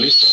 listo.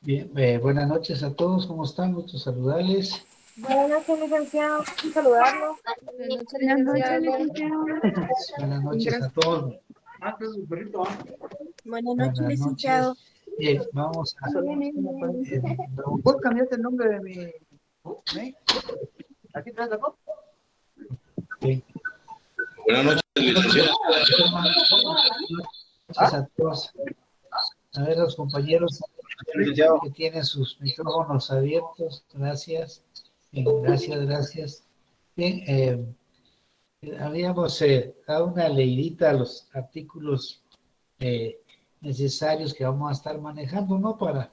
Bien, buenas noches a todos, ¿cómo están? Gusto saludarles. Buenas noches, licenciado. Saludarlo. Buenas noches, licenciado. Buenas noches a todos. Buenas noches, Buenas licenciado. noches. Bien, vamos a... ¿Vos cambiaste el nombre de mi mail? ¿Aquí traes la copa? Bien. Buenas noches, licenciado. Buenas noches a todos. A ver, los compañeros Licenciado. que tienen sus micrófonos abiertos, gracias. Bien, gracias. Bien, habíamos dado una leidita a los artículos necesarios que vamos a estar manejando, no para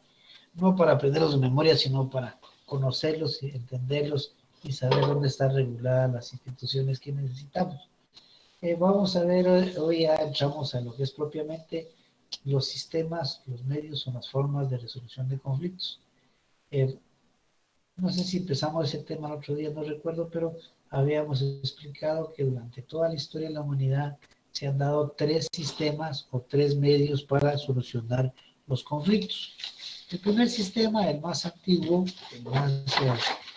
aprenderlos de memoria, sino para conocerlos y entenderlos y saber dónde están reguladas las instituciones que necesitamos. Vamos a ver, hoy ya entramos a lo que es propiamente los sistemas, los medios o las formas de resolución de conflictos. No sé si empezamos ese tema el otro día, no recuerdo, pero habíamos explicado que durante toda la historia de la humanidad se han dado tres sistemas o tres medios para solucionar los conflictos. El primer sistema, el más antiguo,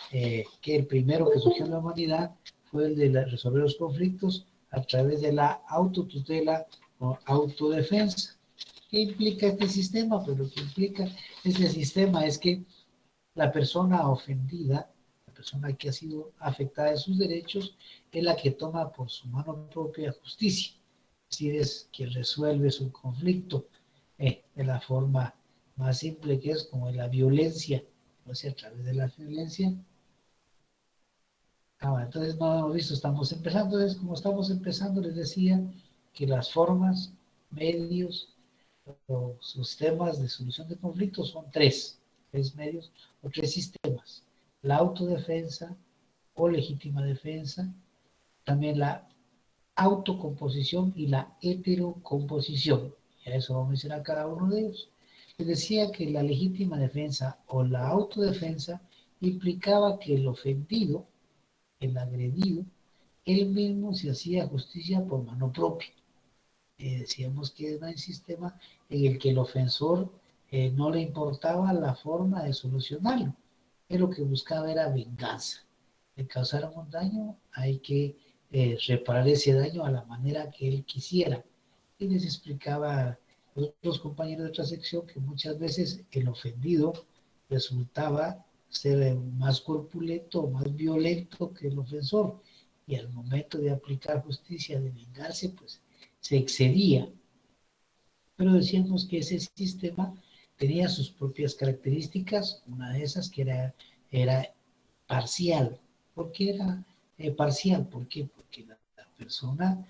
que el primero que surgió en la humanidad, fue el de resolver los conflictos a través de la autotutela o autodefensa. ¿Qué implica este sistema? Pues lo que implica este sistema es que la persona ofendida, la persona que ha sido afectada de sus derechos, es la que toma por su mano propia justicia. Es decir, es quien resuelve su conflicto de la forma más simple, que es como la violencia, o sea, a través de la violencia. Entonces no hemos visto, estamos empezando. Entonces, como estamos empezando, les decía que las formas, medios o sistemas de solución de conflictos son tres medios o tres sistemas: la autodefensa o legítima defensa, también la autocomposición y la heterocomposición. Y a eso vamos a mencionar cada uno de ellos. Les decía que la legítima defensa o la autodefensa implicaba que el ofendido, el agredido, él mismo se hacía justicia por mano propia. Decíamos que era un sistema en el que el ofensor no le importaba la forma de solucionarlo. Él lo que buscaba era venganza. Le causaron un daño, hay que reparar ese daño a la manera que él quisiera. Y les explicaba a otros compañeros de otra sección que muchas veces el ofendido resultaba ser más corpulento o más violento que el ofensor, y al momento de aplicar justicia, de vengarse, pues se excedía. Pero decíamos que ese sistema tenía sus propias características, una de esas que era parcial. ¿Por qué era parcial? ¿Por qué? Porque la persona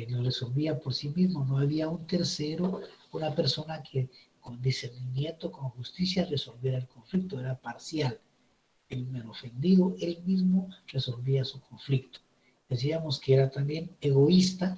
lo resolvía por sí mismo, no había un tercero, una persona que con discernimiento, con justicia resolviera el conflicto, era parcial. El ofendido, él mismo resolvía su conflicto. Decíamos que era también egoísta.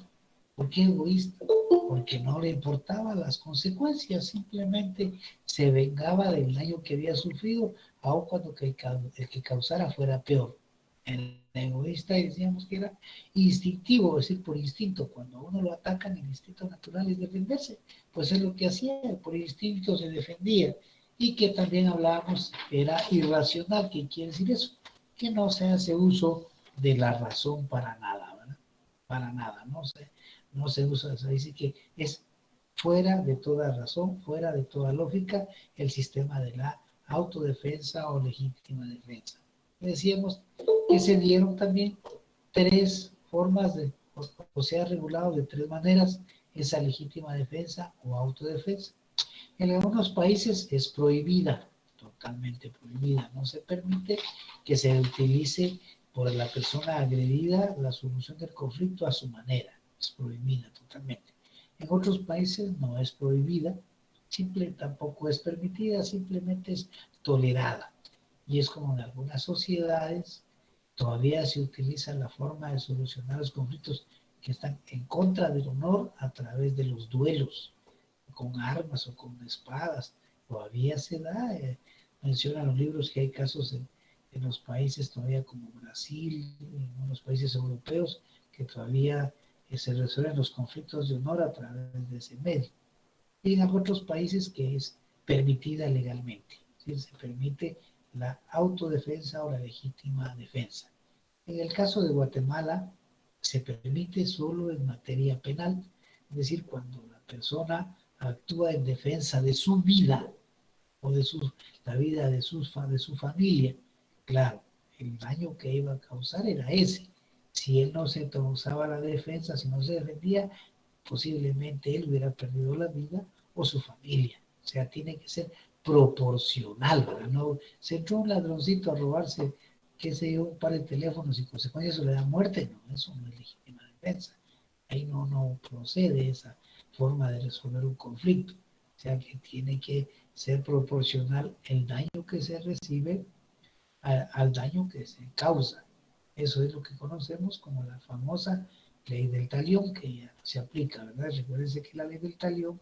¿Por qué egoísta? Porque no le importaban las consecuencias, simplemente se vengaba del daño que había sufrido, aun cuando el que causara fuera peor. El egoísta decíamos que era instintivo, es decir, por instinto. Cuando a uno lo atacan, el instinto natural es defenderse. Pues es lo que hacía, por instinto se defendía. Y que también hablábamos, era irracional. ¿Qué quiere decir eso? Que no se hace uso de la razón para nada, ¿verdad? Para nada, no se usa eso. Dice que es fuera de toda razón, fuera de toda lógica, el sistema de la autodefensa o legítima defensa. Decíamos que se dieron también tres formas o se ha regulado de tres maneras esa legítima defensa o autodefensa. En algunos países es prohibida, totalmente prohibida. No se permite que se utilice por la persona agredida la solución del conflicto a su manera. Es prohibida totalmente. En otros países no es prohibida, tampoco es permitida, simplemente es tolerada. Y es como en algunas sociedades todavía se utiliza la forma de solucionar los conflictos que están en contra del honor a través de los duelos, con armas o con espadas. Todavía se da, mencionan los libros que hay casos en los países todavía como Brasil, en los países europeos, que todavía se resuelven los conflictos de honor a través de ese medio. Y en otros países que es permitida legalmente, ¿sí? Se permite la autodefensa o la legítima defensa. En el caso de Guatemala, se permite solo en materia penal, es decir, cuando la persona actúa en defensa de su vida o de la vida de su familia. Claro, el daño que iba a causar era ese. Si él no se causaba la defensa, si no se defendía, posiblemente él hubiera perdido la vida o su familia. O sea, tiene que ser proporcional, ¿verdad? No, se entró un ladroncito a robarse, qué sé yo, un par de teléfonos y consecuencia eso le da muerte. No, eso no es legítima defensa. Ahí no procede esa forma de resolver un conflicto. O sea, que tiene que ser proporcional el daño que se recibe al daño que se causa. Eso es lo que conocemos como la famosa ley del talión, que ya no se aplica, ¿verdad? Recuérdense que la ley del talión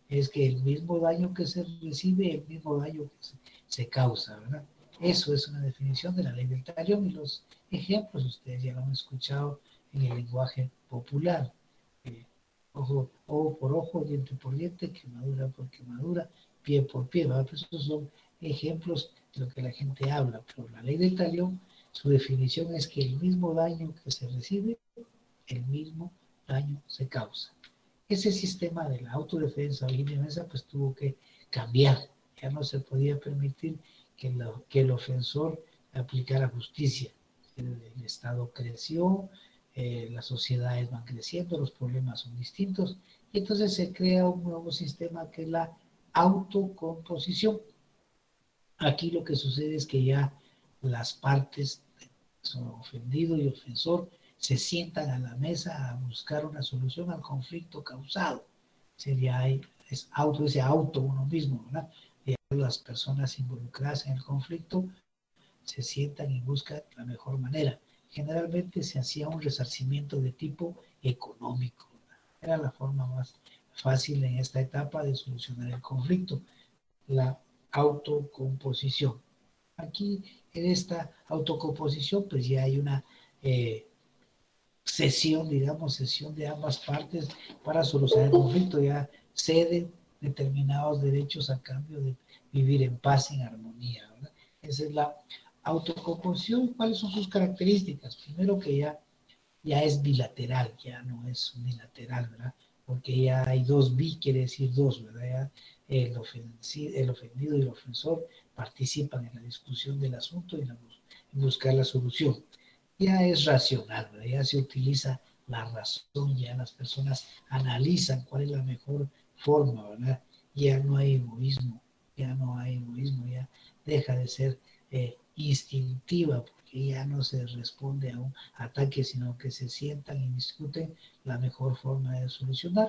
es que el mismo daño que se recibe, el mismo daño que se causa, ¿verdad? Eso es una definición de la ley del talión, y los ejemplos ustedes ya lo han escuchado en el lenguaje popular. Ojo por ojo, diente por diente, quemadura por quemadura, pie por pie, ¿verdad? Pues esos son ejemplos de lo que la gente habla, pero la ley del talión, su definición es que el mismo daño que se recibe, el mismo daño se causa. Ese sistema de la autodefensa y defensa pues tuvo que cambiar. Ya no se podía permitir que el ofensor aplicara justicia. El Estado creció, las sociedades van creciendo, los problemas son distintos, y entonces se crea un nuevo sistema que es la autocomposición. Aquí lo que sucede es que ya las partes, son ofendido y ofensor, se sientan a la mesa a buscar una solución al conflicto causado. Ese auto uno mismo, ¿verdad? Y las personas involucradas en el conflicto se sientan y buscan la mejor manera. Generalmente se hacía un resarcimiento de tipo económico, ¿verdad? Era la forma más fácil en esta etapa de solucionar el conflicto, la autocomposición. Aquí en esta autocomposición pues ya hay una sesión de ambas partes para solucionar el conflicto, ya ceden determinados derechos a cambio de vivir en paz, en armonía, ¿verdad? Esa es la autocomposición. ¿Cuáles son sus características? Primero, que ya ya es bilateral, ya no es unilateral, ¿verdad? Porque ya hay dos bi, quiere decir dos, ¿verdad? Ya el ofendido y el ofensor participan en la discusión del asunto y en buscar la solución. Ya es racional, ¿verdad? Ya se utiliza la razón, ya las personas analizan cuál es la mejor forma, ¿verdad? Ya no hay egoísmo, ya deja de ser instintiva, porque ya no se responde a un ataque, sino que se sientan y discuten la mejor forma de solucionar.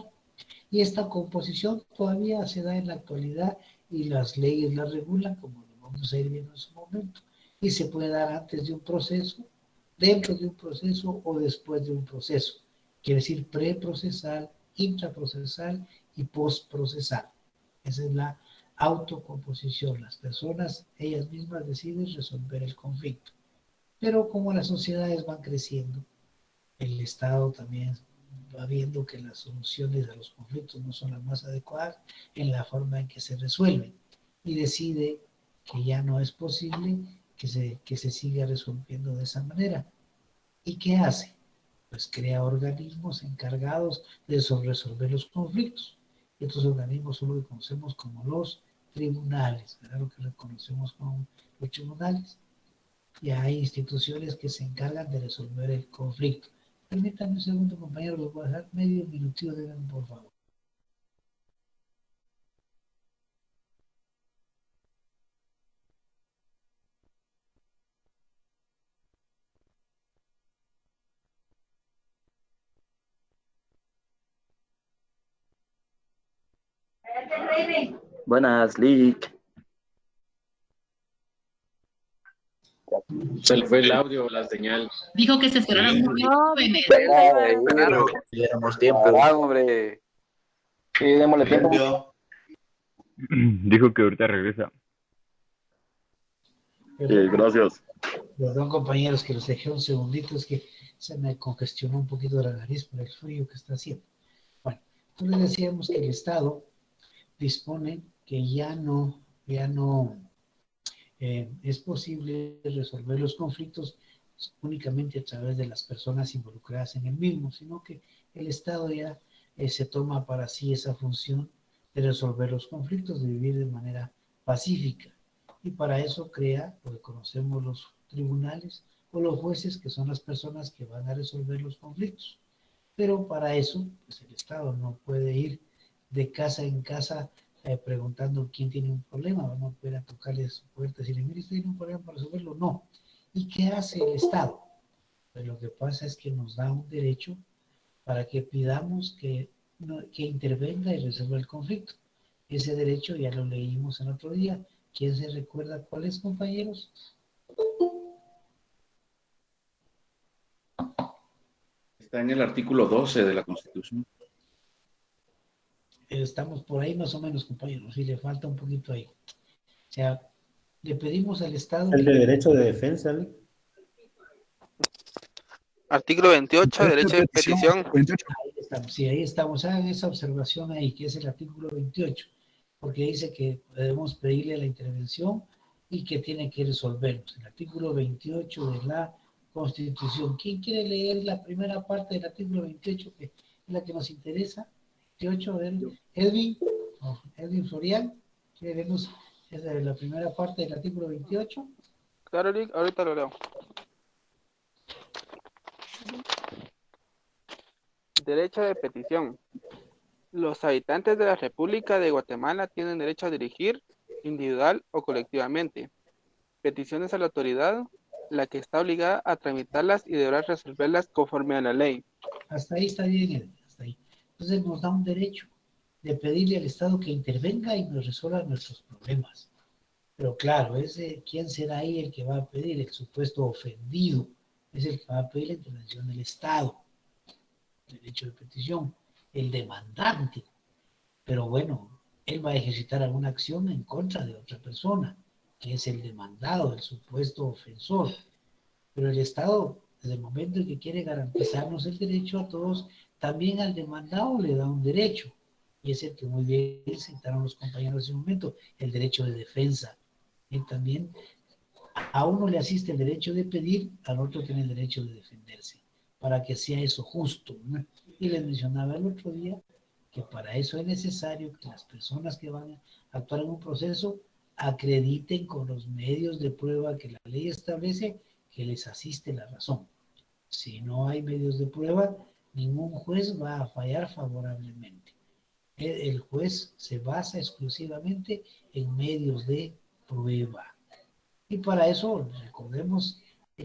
Y esta composición todavía se da en la actualidad y las leyes la regulan, como lo vamos a ir viendo en su momento. Y se puede dar antes de un proceso, dentro de un proceso o después de un proceso. Quiere decir preprocesal, intraprocesal y postprocesal. Esa es la autocomposición. Las personas, ellas mismas deciden resolver el conflicto. Pero como las sociedades van creciendo, el Estado también va viendo que las soluciones a los conflictos no son las más adecuadas en la forma en que se resuelven y decide que ya no es posible que se siga resolviendo de esa manera. ¿Y qué hace? Pues crea organismos encargados de resolver los conflictos. Y estos organismos son lo que conocemos como los tribunales, ¿verdad? Lo que reconocemos como los tribunales. Y hay instituciones que se encargan de resolver el conflicto. Permítanme un segundo, compañero, los voy a dejar medio minutito de ver, por favor. Buenas, Lick. Se le fue el audio, la señal. Dijo que se esperaron muy No, jóvenes. dice que él se iba a Claro, Diéramos tiempo. hombre. Sí, démosle tiempo. Dijo que ahorita regresa. Gracias. Perdón, compañeros, que los dejé un segundito, es que se me congestionó un poquito la nariz por el frío que está haciendo. Bueno, entonces decíamos que el Estado dispone que ya no es posible resolver los conflictos únicamente a través de las personas involucradas en el mismo, sino que el Estado ya se toma para sí esa función de resolver los conflictos, de vivir de manera pacífica. Y para eso crea lo que conocemos los tribunales o los jueces, que son las personas que van a resolver los conflictos. Pero para eso, pues el Estado no puede ir de casa en casa preguntando quién tiene un problema, no puede tocarle su puerta y decirle, mire, usted tiene un problema para resolverlo, no. ¿Y qué hace el Estado? Pues lo que pasa es que nos da un derecho para que pidamos que intervenga y resuelva el conflicto. Ese derecho ya lo leímos el otro día. ¿Quién se recuerda cuál es, compañeros? Está en el artículo 12 de la Constitución. Estamos por ahí más o menos, compañeros, y le falta un poquito ahí. O sea, le pedimos al Estado... El de derecho de defensa, ¿no? Artículo 28, derecho de petición. 28. Ahí estamos, sí, ahí estamos. Hagan esa observación ahí, que es el artículo 28, porque dice que podemos pedirle la intervención y que tiene que resolvernos. El artículo 28 de la Constitución. ¿Quién quiere leer la primera parte del artículo 28, que es la que nos interesa? 28, a ver, Edwin Florian, ¿quiere leernos la primera parte del artículo 28? Claro, Rick, ahorita lo leo. Derecho de petición. Los habitantes de la República de Guatemala tienen derecho a dirigir, individual o colectivamente, peticiones a la autoridad, la que está obligada a tramitarlas y deberá resolverlas conforme a la ley. Hasta ahí está bien, Edwin, hasta ahí. Entonces nos da un derecho de pedirle al Estado que intervenga y nos resuelva nuestros problemas. Pero claro, ¿quién será ahí el que va a pedir? El supuesto ofendido es el que va a pedir la intervención del Estado. Derecho de petición, el demandante. Pero bueno, él va a ejercitar alguna acción en contra de otra persona, que es el demandado, el supuesto ofensor. Pero el Estado, desde el momento en que quiere garantizarnos el derecho a todos, también al demandado le da un derecho. Y es el que muy bien citaron los compañeros hace un momento, el derecho de defensa. Y también a uno le asiste el derecho de pedir, al otro tiene el derecho de defenderse. para que sea eso justo, ¿no? Y les mencionaba el otro día que para eso es necesario que las personas que van a actuar en un proceso acrediten con los medios de prueba que la ley establece que les asiste la razón. Si no hay medios de prueba, ningún juez va a fallar favorablemente. El juez se basa exclusivamente en medios de prueba. Y para eso, recordemos,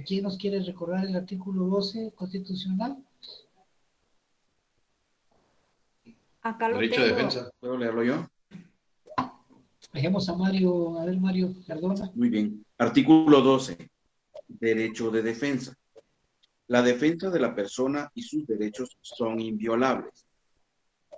¿quién nos quiere recordar el artículo 12 constitucional? Acá lo Derecho de tengo. defensa. ¿Puedo leerlo yo? Dejemos a Mario, a ver Mario, perdona. Muy bien. Artículo 12. Derecho de defensa. La defensa de la persona y sus derechos son inviolables.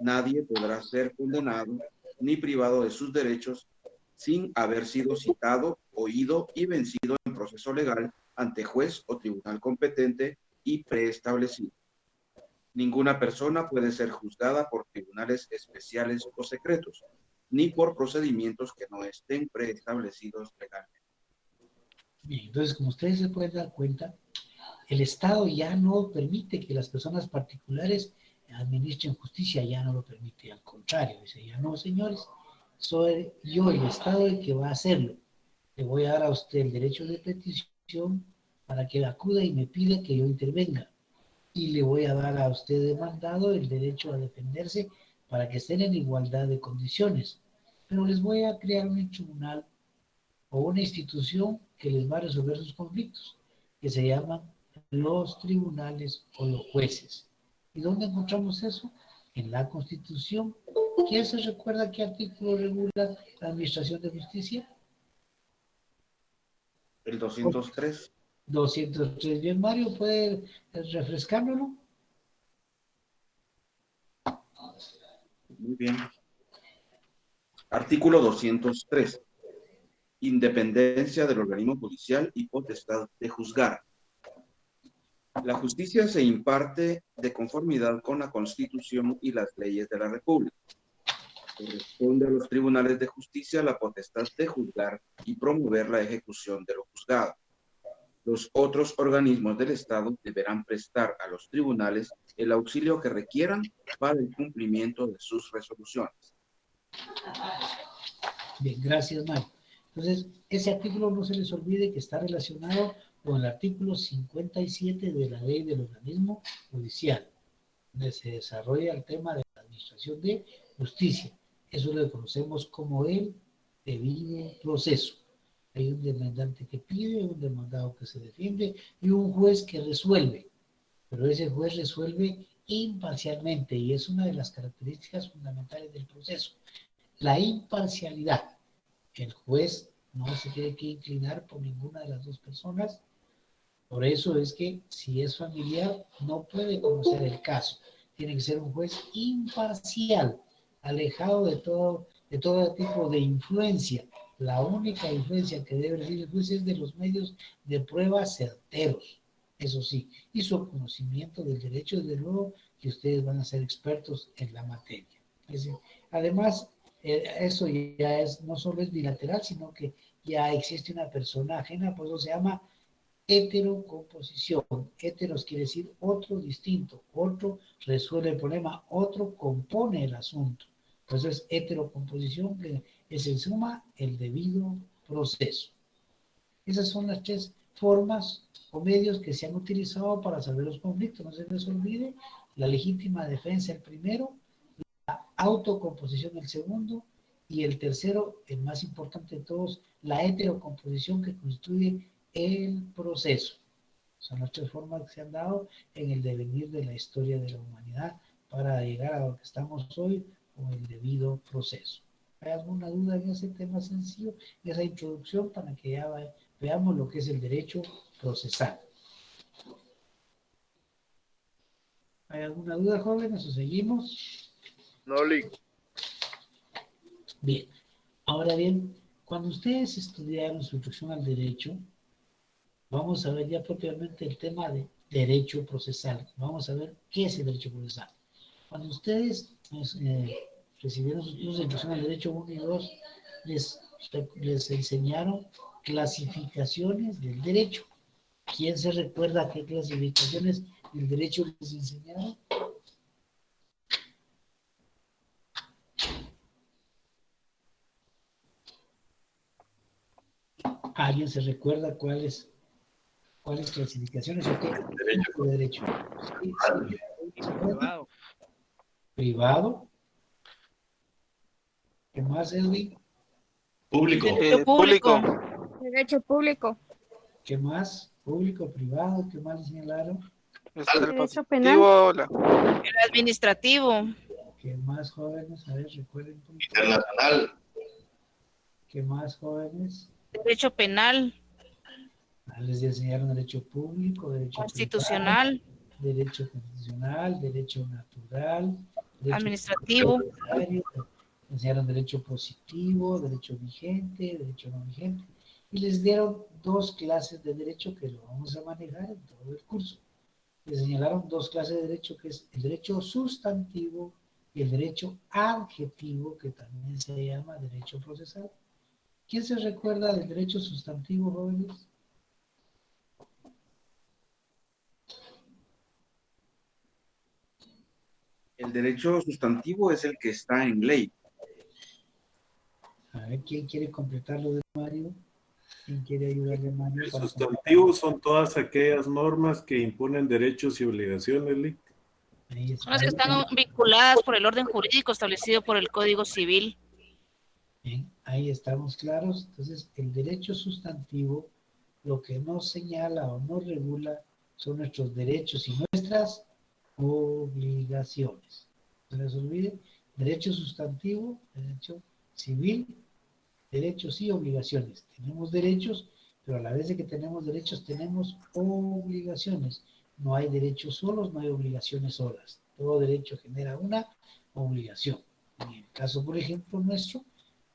Nadie podrá ser condenado ni privado de sus derechos sin haber sido citado, oído y vencido en proceso legal ante juez o tribunal competente y preestablecido. Ninguna persona puede ser juzgada por tribunales especiales o secretos, ni por procedimientos que no estén preestablecidos legalmente. Bien, entonces, como ustedes se pueden dar cuenta, el Estado ya no permite que las personas particulares administren justicia, ya no lo permite, al contrario, dice, ya no, señores, soy yo, el Estado, el que va a hacerlo. Le voy a dar a usted el derecho de petición para que acuda y me pida que yo intervenga. Y le voy a dar a usted demandado el derecho a defenderse para que estén en igualdad de condiciones. Pero les voy a crear un tribunal o una institución que les va a resolver sus conflictos, que se llaman los tribunales o los jueces. ¿Y dónde encontramos eso? En la Constitución. ¿Quién se recuerda qué artículo regula la administración de justicia? El 203. 203. Bien, Mario, ¿puede refrescármelo? Muy bien. Artículo 203. Independencia del organismo judicial y potestad de juzgar. La justicia se imparte de conformidad con la Constitución y las leyes de la República. Corresponde a los tribunales de justicia la potestad de juzgar y promover la ejecución de lo juzgado. Los otros organismos del Estado deberán prestar a los tribunales el auxilio que requieran para el cumplimiento de sus resoluciones. Bien, gracias, Mario. Entonces, ese artículo no se les olvide que está relacionado con el artículo 57 de la Ley del Organismo Judicial, donde se desarrolla el tema de la administración de justicia. Eso lo conocemos como el debido proceso. Hay un demandante que pide, un demandado que se defiende y un juez que resuelve. Pero ese juez resuelve imparcialmente y es una de las características fundamentales del proceso. La imparcialidad. El juez no se tiene que inclinar por ninguna de las dos personas. Por eso es que si es familiar no puede conocer el caso. Tiene que ser un juez imparcial, alejado de todo tipo de influencia. La única influencia que debe recibir el juez es de los medios de prueba certeros, eso sí, y su conocimiento del derecho, desde luego que ustedes van a ser expertos en la materia. Además, eso ya es, no solo es bilateral, sino que ya existe una persona ajena, por eso se llama heterocomposición. Heteros quiere decir otro distinto, otro resuelve el problema, otro compone el asunto. Entonces, heterocomposición es en suma el debido proceso. Esas son las tres formas o medios que se han utilizado para resolver los conflictos. No se les olvide, la legítima defensa el primero, la autocomposición el segundo, y el tercero, el más importante de todos, la heterocomposición que constituye el proceso. Son las tres formas que se han dado en el devenir de la historia de la humanidad para llegar a lo que estamos hoy con el debido proceso. ¿Hay alguna duda en ese tema sencillo, en esa introducción, para que ya veamos lo que es el derecho procesal? ¿Hay alguna duda, jóvenes, o seguimos? No, Lick. Bien. Ahora bien, cuando ustedes estudiaron su introducción al derecho, vamos a ver ya propiamente el tema de derecho procesal. Vamos a ver qué es el derecho procesal. Cuando ustedes recibieron sus cursos de introducción al derecho 1 y 2, les enseñaron clasificaciones del derecho. ¿Quién se recuerda qué clasificaciones ¿El derecho les enseñaron? ¿Alguien se recuerda cuáles clasificaciones o qué tipo de derecho? Sí, sí. Privado. Privado. ¿Qué más, Edwin? Público. Público. Derecho público. ¿Qué más? Público, privado. ¿Qué más le señalaron? Está el Derecho positivo, El administrativo. ¿Qué más, jóvenes? A ver, recuerden. Internacional. ¿Qué más, jóvenes? Derecho penal. Les enseñaron derecho público, derecho Constitucional. privado, derecho constitucional, derecho natural, derecho Administrativo. enseñaron derecho positivo, derecho vigente, derecho no vigente, y les dieron 2 clases de derecho que lo vamos a manejar en todo el curso. Les señalaron 2 clases de derecho, que es el derecho sustantivo y el derecho adjetivo, que también se llama derecho procesal. ¿Quién se recuerda del derecho sustantivo, jóvenes? El derecho sustantivo es el que está en ley. A ver, ¿quién quiere completarlo de Mario? ¿Quién quiere ayudarle a Mario? El para sustantivo son todas aquellas normas que imponen derechos y obligaciones, Lick. Ahí Son las que están vinculadas por el orden jurídico establecido por el Código Civil. Bien, ahí estamos claros. Entonces, el derecho sustantivo, lo que nos señala o nos regula son nuestros derechos y nuestras obligaciones. No se les olvide, derecho sustantivo, derecho civil, derechos y obligaciones. Tenemos derechos, pero a la vez de que tenemos derechos, tenemos obligaciones. No hay derechos solos, no hay obligaciones solas. Todo derecho genera una obligación. En el caso, por ejemplo, nuestro,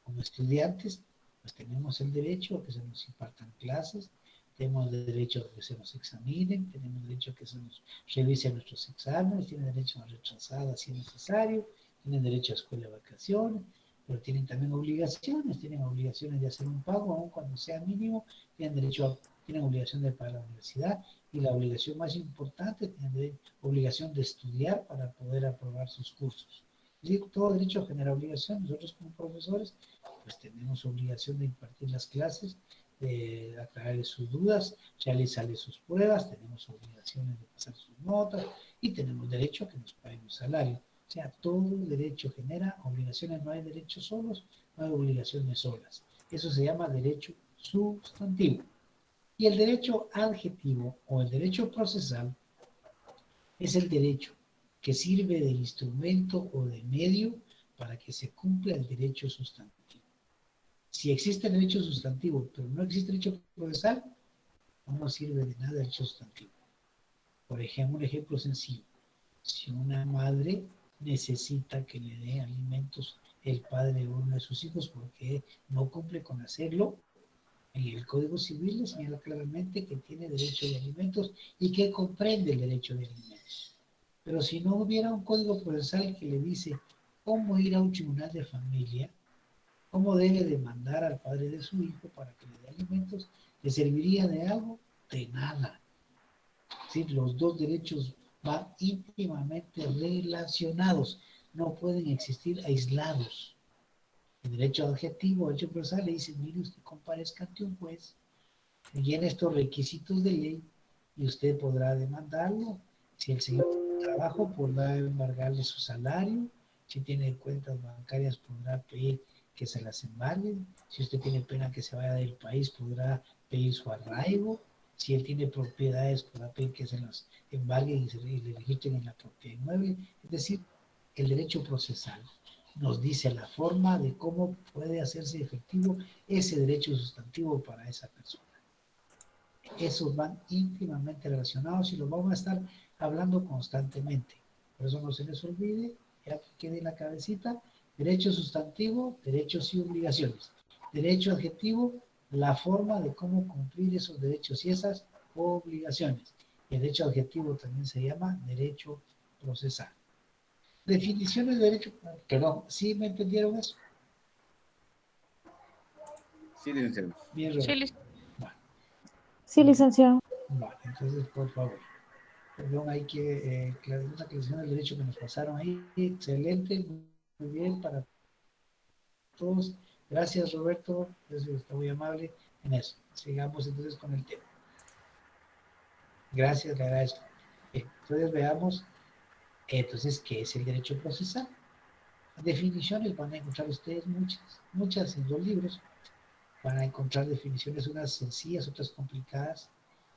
como estudiantes, pues tenemos el derecho a que se nos impartan clases, tenemos derecho a que se nos examinen, tenemos derecho a que se nos revisen nuestros exámenes, tienen derecho a una retrasada si es necesario, tienen derecho a escuela de vacaciones, pero tienen también obligaciones de hacer un pago, aun cuando sea mínimo, tienen obligación de pagar la universidad, y la obligación más importante, tienen obligación de estudiar para poder aprobar sus cursos. Es decir, todo derecho genera obligación. Nosotros como profesores, pues tenemos obligación de impartir las clases, de aclararles sus dudas, realizarles sus pruebas, tenemos obligaciones de pasar sus notas y tenemos derecho a que nos paguen un salario. O sea, todo derecho genera obligaciones, no hay derechos solos, no hay obligaciones solas. Eso se llama derecho sustantivo. Y el derecho adjetivo o el derecho procesal es el derecho que sirve de instrumento o de medio para que se cumpla el derecho sustantivo. Si existe el derecho sustantivo, pero no existe derecho procesal, no nos sirve de nada el derecho sustantivo. Por ejemplo, un ejemplo sencillo. Si una madre necesita que le dé alimentos el padre de uno de sus hijos porque no cumple con hacerlo, en el Código Civil le señala claramente que tiene derecho de alimentos y que comprende el derecho de alimentos. Pero si no hubiera un código procesal que le dice cómo ir a un tribunal de familia, cómo debe demandar al padre de su hijo para que le dé alimentos, ¿le serviría de algo? De nada. ¿Sí? Los dos derechos van íntimamente relacionados, no pueden existir aislados. El derecho adjetivo, el derecho procesal le dice, mire, usted comparezca ante un juez, llene estos requisitos de ley y usted podrá demandarlo. Si el señor tiene trabajo, podrá embargarle su salario. Si tiene cuentas bancarias, podrá pedir que se las embarguen. Si usted tiene pena que se vaya del país, podrá pedir su arraigo. Si él tiene propiedades, podrá pedir que se las embarguen y le registren en la propiedad inmueble. Es decir, el derecho procesal nos dice la forma de cómo puede hacerse efectivo ese derecho sustantivo para esa persona. Esos van íntimamente relacionados y los vamos a estar hablando constantemente. Por eso no se les olvide, ya que quede en la cabecita, derecho sustantivo, derechos y obligaciones. Derecho adjetivo, la forma de cómo cumplir esos derechos y esas obligaciones. Y el derecho adjetivo también se llama derecho procesal. Definiciones de derecho, perdón, ¿sí me entendieron eso? Sí, licenciado. Bien, Roberto. Sí, Sí, licenciado. Vale, entonces, por favor. Perdón, hay que una aclaración del derecho que nos pasaron ahí. Excelente, muy bien para todos. Gracias, Roberto. Está muy amable en eso. Sigamos entonces con el tema. Gracias, le agradezco. Bien, entonces veamos, entonces, ¿qué es el derecho procesal? Definiciones van a encontrar ustedes muchas en los libros. Van a encontrar definiciones, unas sencillas, otras complicadas.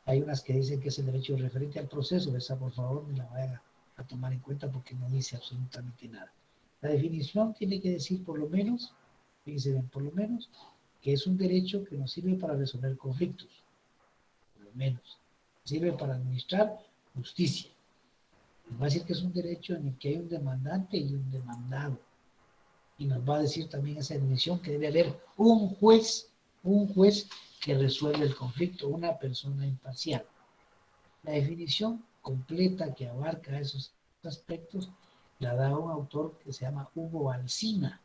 Hay unas que dicen que es el derecho referente al proceso. Esa, por favor, me la vayan a tomar en cuenta porque no dice absolutamente nada. La definición tiene que decir por lo menos, fíjense bien, por lo menos, que es un derecho que nos sirve para resolver conflictos. Por lo menos. Sirve para administrar justicia. Nos va a decir que es un derecho en el que hay un demandante y un demandado. Y nos va a decir también esa definición que debe haber un juez que resuelve el conflicto, una persona imparcial. La definición completa que abarca esos aspectos la da un autor que se llama Hugo Alsina.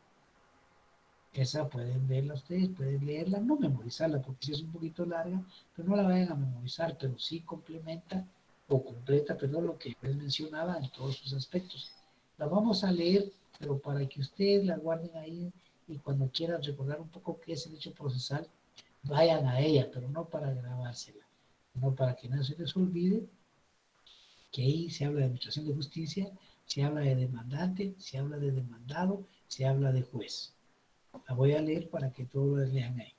Esa pueden verla ustedes, pueden leerla, no memorizarla porque sí es un poquito larga, pero no la vayan a memorizar, pero sí completa, perdón, lo que les mencionaba en todos sus aspectos. La vamos a leer, pero para que ustedes la guarden ahí y cuando quieran recordar un poco qué es el derecho procesal, vayan a ella, pero no para grabársela, sino para que no se les olvide que ahí se habla de administración de justicia, se habla de demandante, se habla de demandado, se habla de juez. La voy a leer para que todos las lean ahí.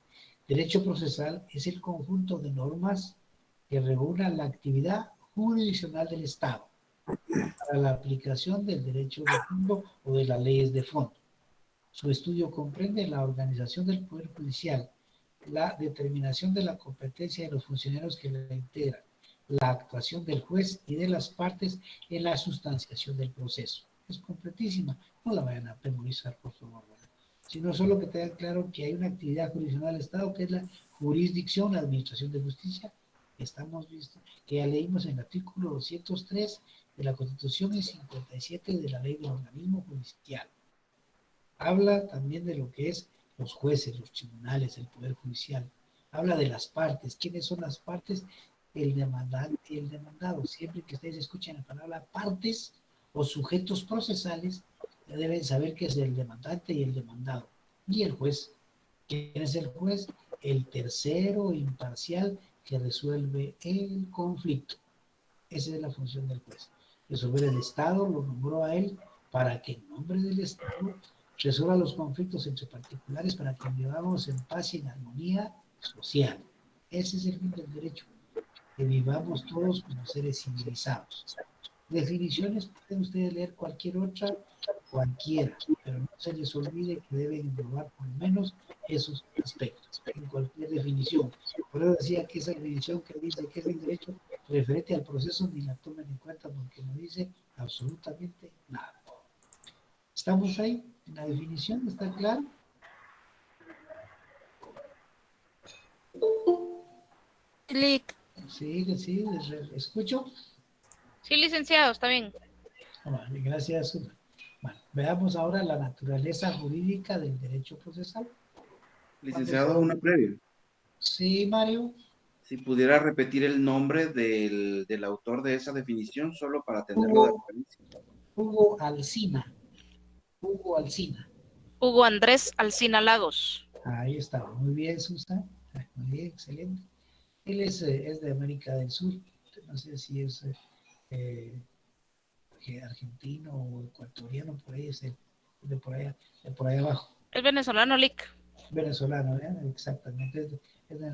Derecho procesal es el conjunto de normas que regulan la actividad jurisdiccional del Estado para la aplicación del derecho de fondo o de las leyes de fondo. Su estudio comprende la organización del Poder Judicial, la determinación de la competencia de los funcionarios que la integran, la actuación del juez y de las partes en la sustanciación del proceso. Es completísima, no la vayan a memorizar, por favor, sino solo que tengan claro que hay una actividad jurisdiccional del Estado que es la jurisdicción, la administración de justicia, que ya leímos en el artículo 203 de la Constitución y 57 de la Ley del Organismo Judicial. Habla también de lo que es los jueces, los tribunales, el Poder Judicial. Habla de las partes. ¿Quiénes son las partes? El demandante y el demandado. Siempre que ustedes escuchen la palabra partes o sujetos procesales, deben saber que es el demandante y el demandado. Y el juez. ¿Quién es el juez? El tercero imparcial que resuelve el conflicto. Esa es la función del juez. Resolver el Estado, lo nombró a él para que en nombre del Estado resuelva los conflictos entre particulares para que vivamos en paz y en armonía social. Ese es el fin del derecho, que vivamos todos como seres civilizados. Definiciones, pueden ustedes leer cualquiera, pero no se les olvide que deben englobar por lo menos esos aspectos en cualquier definición. Por eso decía que esa definición que dice que es el derecho referente al proceso ni la tomen en cuenta porque no dice absolutamente nada. ¿Estamos ahí? ¿En la definición? ¿Está claro? Sí, les escucho. Sí, licenciado, está bien. Vale, gracias. Bueno, veamos ahora la naturaleza jurídica del derecho procesal. Licenciado, una previa. Sí, Mario. Si pudiera repetir el nombre del autor de esa definición, solo para tenerlo de referencia. Hugo Alsina. Hugo Alsina. Hugo Andrés Alsina Lagos. Ahí está, muy bien, Susan. Muy bien, excelente. Él es de América del Sur. No sé si es argentino o ecuatoriano, por ahí es de por allá abajo. Es venezolano, Lic. Venezolano, exactamente, es de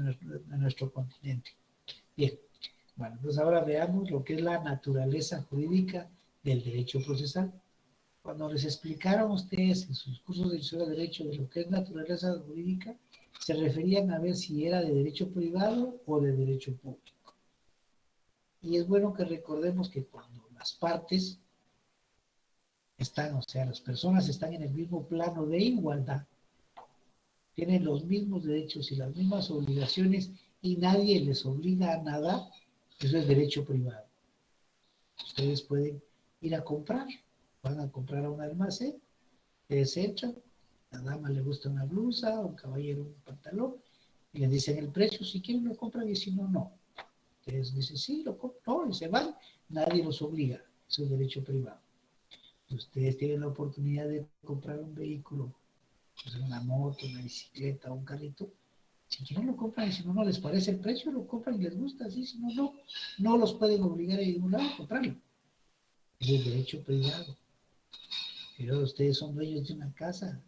nuestro continente. Bien, bueno, entonces ahora veamos lo que es la naturaleza jurídica del derecho procesal. Cuando les explicaron ustedes en sus cursos de historia de derecho de lo que es naturaleza jurídica, se referían a ver si era de derecho privado o de derecho público. Y es bueno que recordemos que cuando las partes están, o sea, las personas están en el mismo plano de igualdad, tienen los mismos derechos y las mismas obligaciones y nadie les obliga a nada, eso es derecho privado. Ustedes pueden ir a comprar, van a comprar a un almacén, ustedes entran, a la dama le gusta una blusa, a un caballero un pantalón, y les dicen el precio, si quieren lo compran y si no, no. Ustedes dicen, sí, lo compro, no, y se van, nadie los obliga, eso es derecho privado. Si ustedes tienen la oportunidad de comprar un vehículo, pues una moto, una bicicleta, un carrito, si quieren lo compran y si no, no les parece el precio, lo compran y les gusta, así, si no, no, no los pueden obligar a ningún lado a comprarlo. Es el derecho privado. Pero ustedes son dueños de una casa,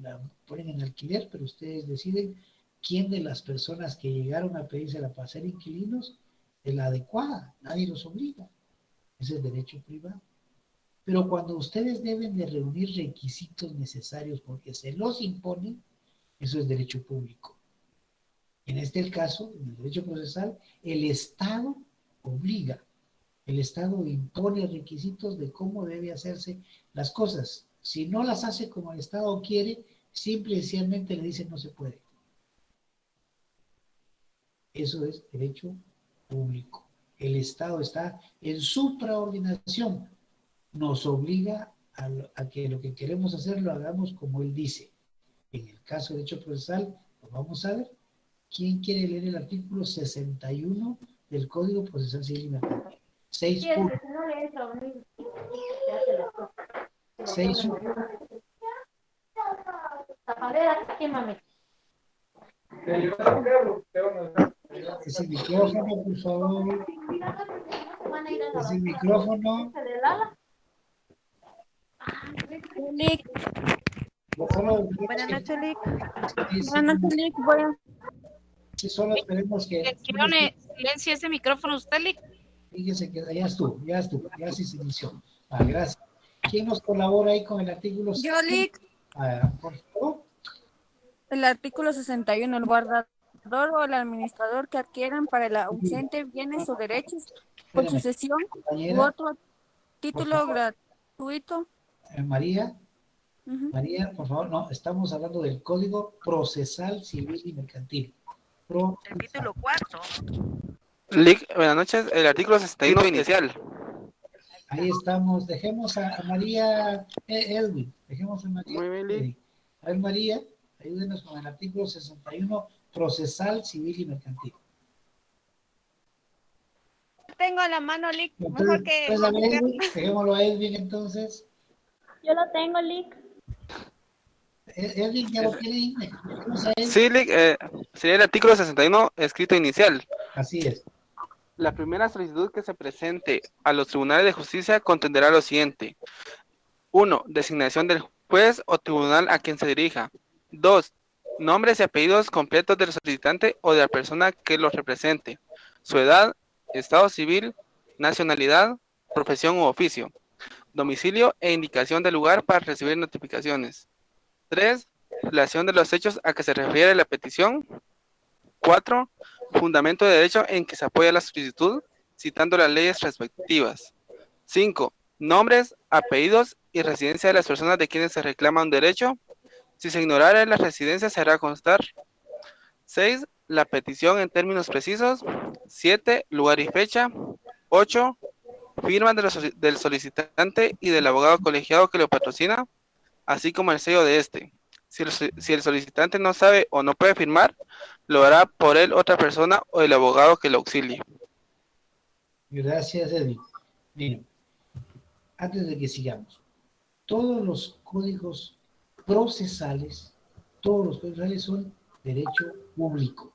la ponen en alquiler, pero ustedes deciden quién de las personas que llegaron a pedírsela para ser inquilinos es la adecuada, nadie los obliga. Ese es derecho privado. Pero cuando ustedes deben de reunir requisitos necesarios porque se los imponen, eso es derecho público. En este caso, en el derecho procesal, el Estado obliga, el Estado impone requisitos de cómo debe hacerse las cosas. Si no las hace como el Estado quiere, simple y sencillamente le dicen no se puede. Eso es derecho público. El Estado está en supraordinación. Nos obliga a que lo que queremos hacer lo hagamos como él dice. En el caso de derecho procesal, lo vamos a ver. ¿Quién quiere leer el artículo 61 del Código Procesal Civil y Mercantil? 6.1. 6.1. Ese micrófono, por favor. Ese micrófono. Buenas noches, Lick. Buenas noches, Lick. Voy a... Sí, solo esperemos que... Silencio ese micrófono, usted, Lick. Fíjese que ya estuvo, ya sí se inició. Gracias. ¿Quién nos colabora ahí con el artículo? Yo, Lick. Por favor. El artículo 61, el guardador o el administrador que adquieran para el ausente bienes o derechos por sucesión u otro título gratuito. María, María, por favor, no, estamos hablando del Código Procesal Civil y Mercantil. El título 4. Lick, buenas noches, el artículo 61 inicial. Ahí estamos, dejemos a María Edwin, dejemos a María. Muy bien, Lick. A ver, María, ayúdenos con el artículo 61, Procesal Civil y Mercantil. Tengo a la mano, Lick. Entonces, Mejor que... pues, a ver, dejémoslo a Edwin entonces. Yo lo tengo, Lick. Edwin ya lo tiene. Sí, Lick, sería el artículo 61 escrito inicial. Así es. La primera solicitud que se presente a los tribunales de justicia contendrá lo siguiente. 1. Designación del juez o tribunal a quien se dirija. 2. Nombres y apellidos completos del solicitante o de la persona que los represente. Su edad, estado civil, nacionalidad, profesión u oficio. Domicilio e indicación del lugar para recibir notificaciones. 3. Relación de los hechos a que se refiere la petición. 4. Fundamento de derecho en que se apoya la solicitud, citando las leyes respectivas. 5. Nombres, apellidos y residencia de las personas de quienes se reclama un derecho. Si se ignorara la residencia, se hará constar. 6. La petición en términos precisos. 7. Lugar y fecha. 8. Firma del solicitante y del abogado colegiado que lo patrocina, así como el sello de este. Si el solicitante no sabe o no puede firmar, lo hará por él otra persona o el abogado que lo auxilie. Gracias, Edwin. Miren, antes de que sigamos, todos los códigos procesales son derecho público.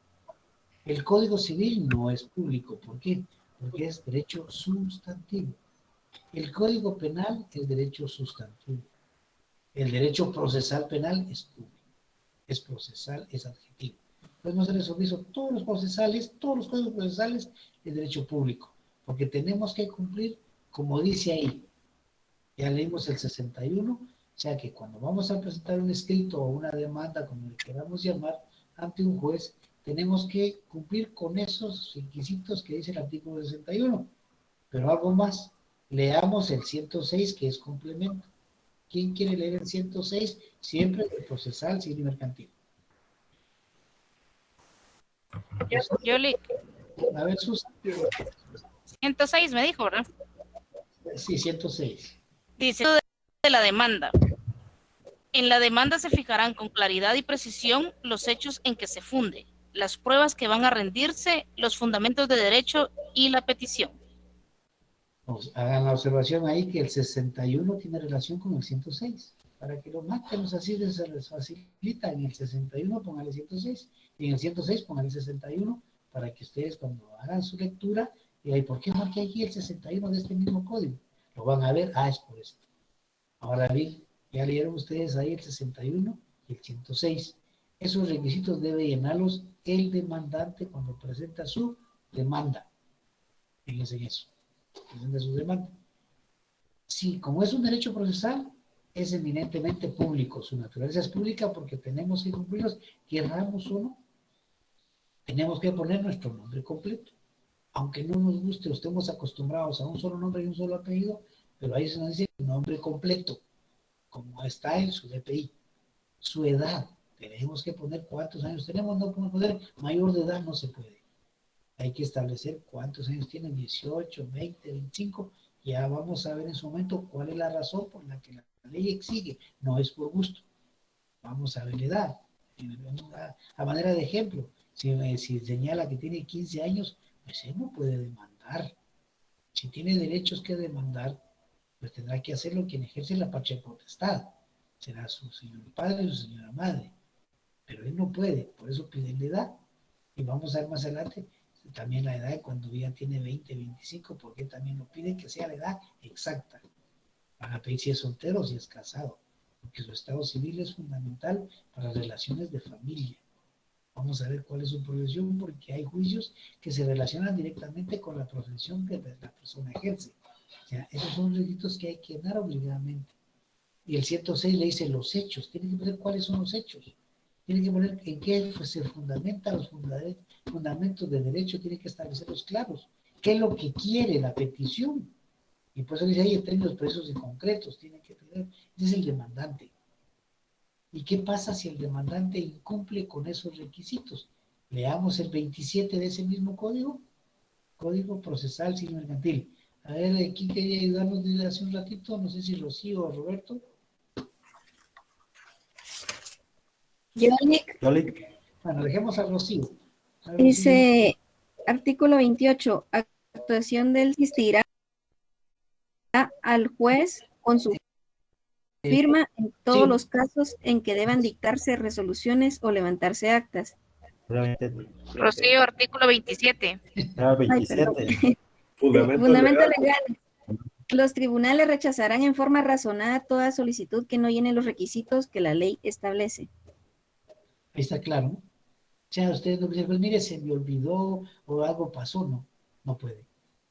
El Código Civil no es público. ¿Por qué? Porque es derecho sustantivo. El Código Penal es derecho sustantivo. El derecho procesal penal es público. Es procesal, es adjetivo. Entonces no se les olvide, todos los códigos procesales es derecho público. Porque tenemos que cumplir, como dice ahí, ya leímos el 61, o sea que cuando vamos a presentar un escrito o una demanda, como le queramos llamar, ante un juez, tenemos que cumplir con esos requisitos que dice el artículo 61. Pero algo más, leamos el 106, que es complemento. ¿Quién quiere leer el 106? Siempre el procesal, civil y mercantil. Yo le... A ver, Susan. 106 me dijo, ¿verdad? Sí, 106. Dice de la demanda. En la demanda se fijarán con claridad y precisión los hechos en que se funde, las pruebas que van a rendirse, los fundamentos de derecho y la petición. Hagan la observación ahí que el 61 tiene relación con el 106. Para que lo máquenos así se les facilita. En el 61 pongan el 106 y en el 106 pongan el 61 para que ustedes cuando hagan su lectura digan, ¿por qué marqué aquí el 61 de este mismo código? Lo van a ver, es por esto. Ahora bien, ya leyeron ustedes ahí el 61 y el 106. Esos requisitos debe llenarlos el demandante cuando presenta su demanda. Fíjense en eso. Presenta su demanda. Sí, como es un derecho procesal, es eminentemente público. Su naturaleza es pública porque tenemos que cumplirlos, querramos o no. Tenemos que poner nuestro nombre completo. Aunque no nos guste o estemos acostumbrados a un solo nombre y un solo apellido, pero ahí se nos dice el nombre completo, como está en su DPI. Su edad, tenemos que poner cuántos años tenemos, no podemos poner mayor de edad, no se puede. Hay que establecer cuántos años tienen, 18, 20, 25, ya vamos a ver en su momento cuál es la razón por la que la ley exige, no es por gusto. Vamos a ver la edad. A manera de ejemplo, si señala que tiene 15 años, pues él no puede demandar. Si tiene derechos que demandar, pues tendrá que hacerlo quien ejerce la patria potestad. Será su señor padre o su señora madre. Pero él no puede, por eso piden la edad. Y vamos a ver más adelante también la edad cuando ya tiene 20, 25, porque también lo piden que sea la edad exacta. Van a pedir si es soltero o si es casado, porque su estado civil es fundamental para las relaciones de familia. Vamos a ver cuál es su profesión, porque hay juicios que se relacionan directamente con la profesión que la persona ejerce. O sea, esos son requisitos que hay que dar obligadamente. Y el 106 le dice los hechos, tiene que poner cuáles son los hechos. Tiene que poner en qué se fundamentan los fundamentos de derecho, tiene que establecerlos claros. ¿Qué es lo que quiere la petición? Y por eso dice ahí en términos precisos y concretos, tiene que tener, ese es el demandante. ¿Y qué pasa si el demandante incumple con esos requisitos? Leamos el 27 de ese mismo código, Código Procesal Civil Mercantil. A ver, ¿quién quería ayudarnos desde hace un ratito? No sé si Rocío o Roberto. Bueno, dejemos a Rocío. Dice, artículo 28, actuación del CISTIRA al juez con su firma en todos los casos en que deban dictarse resoluciones o levantarse actas. Rocío, artículo 27. 27. Fundamentos legales. Los tribunales rechazarán en forma razonada toda solicitud que no llene los requisitos que la ley establece. Ahí está claro, ¿no? O sea, ustedes no dicen, pues mire, se me olvidó o algo pasó, no puede.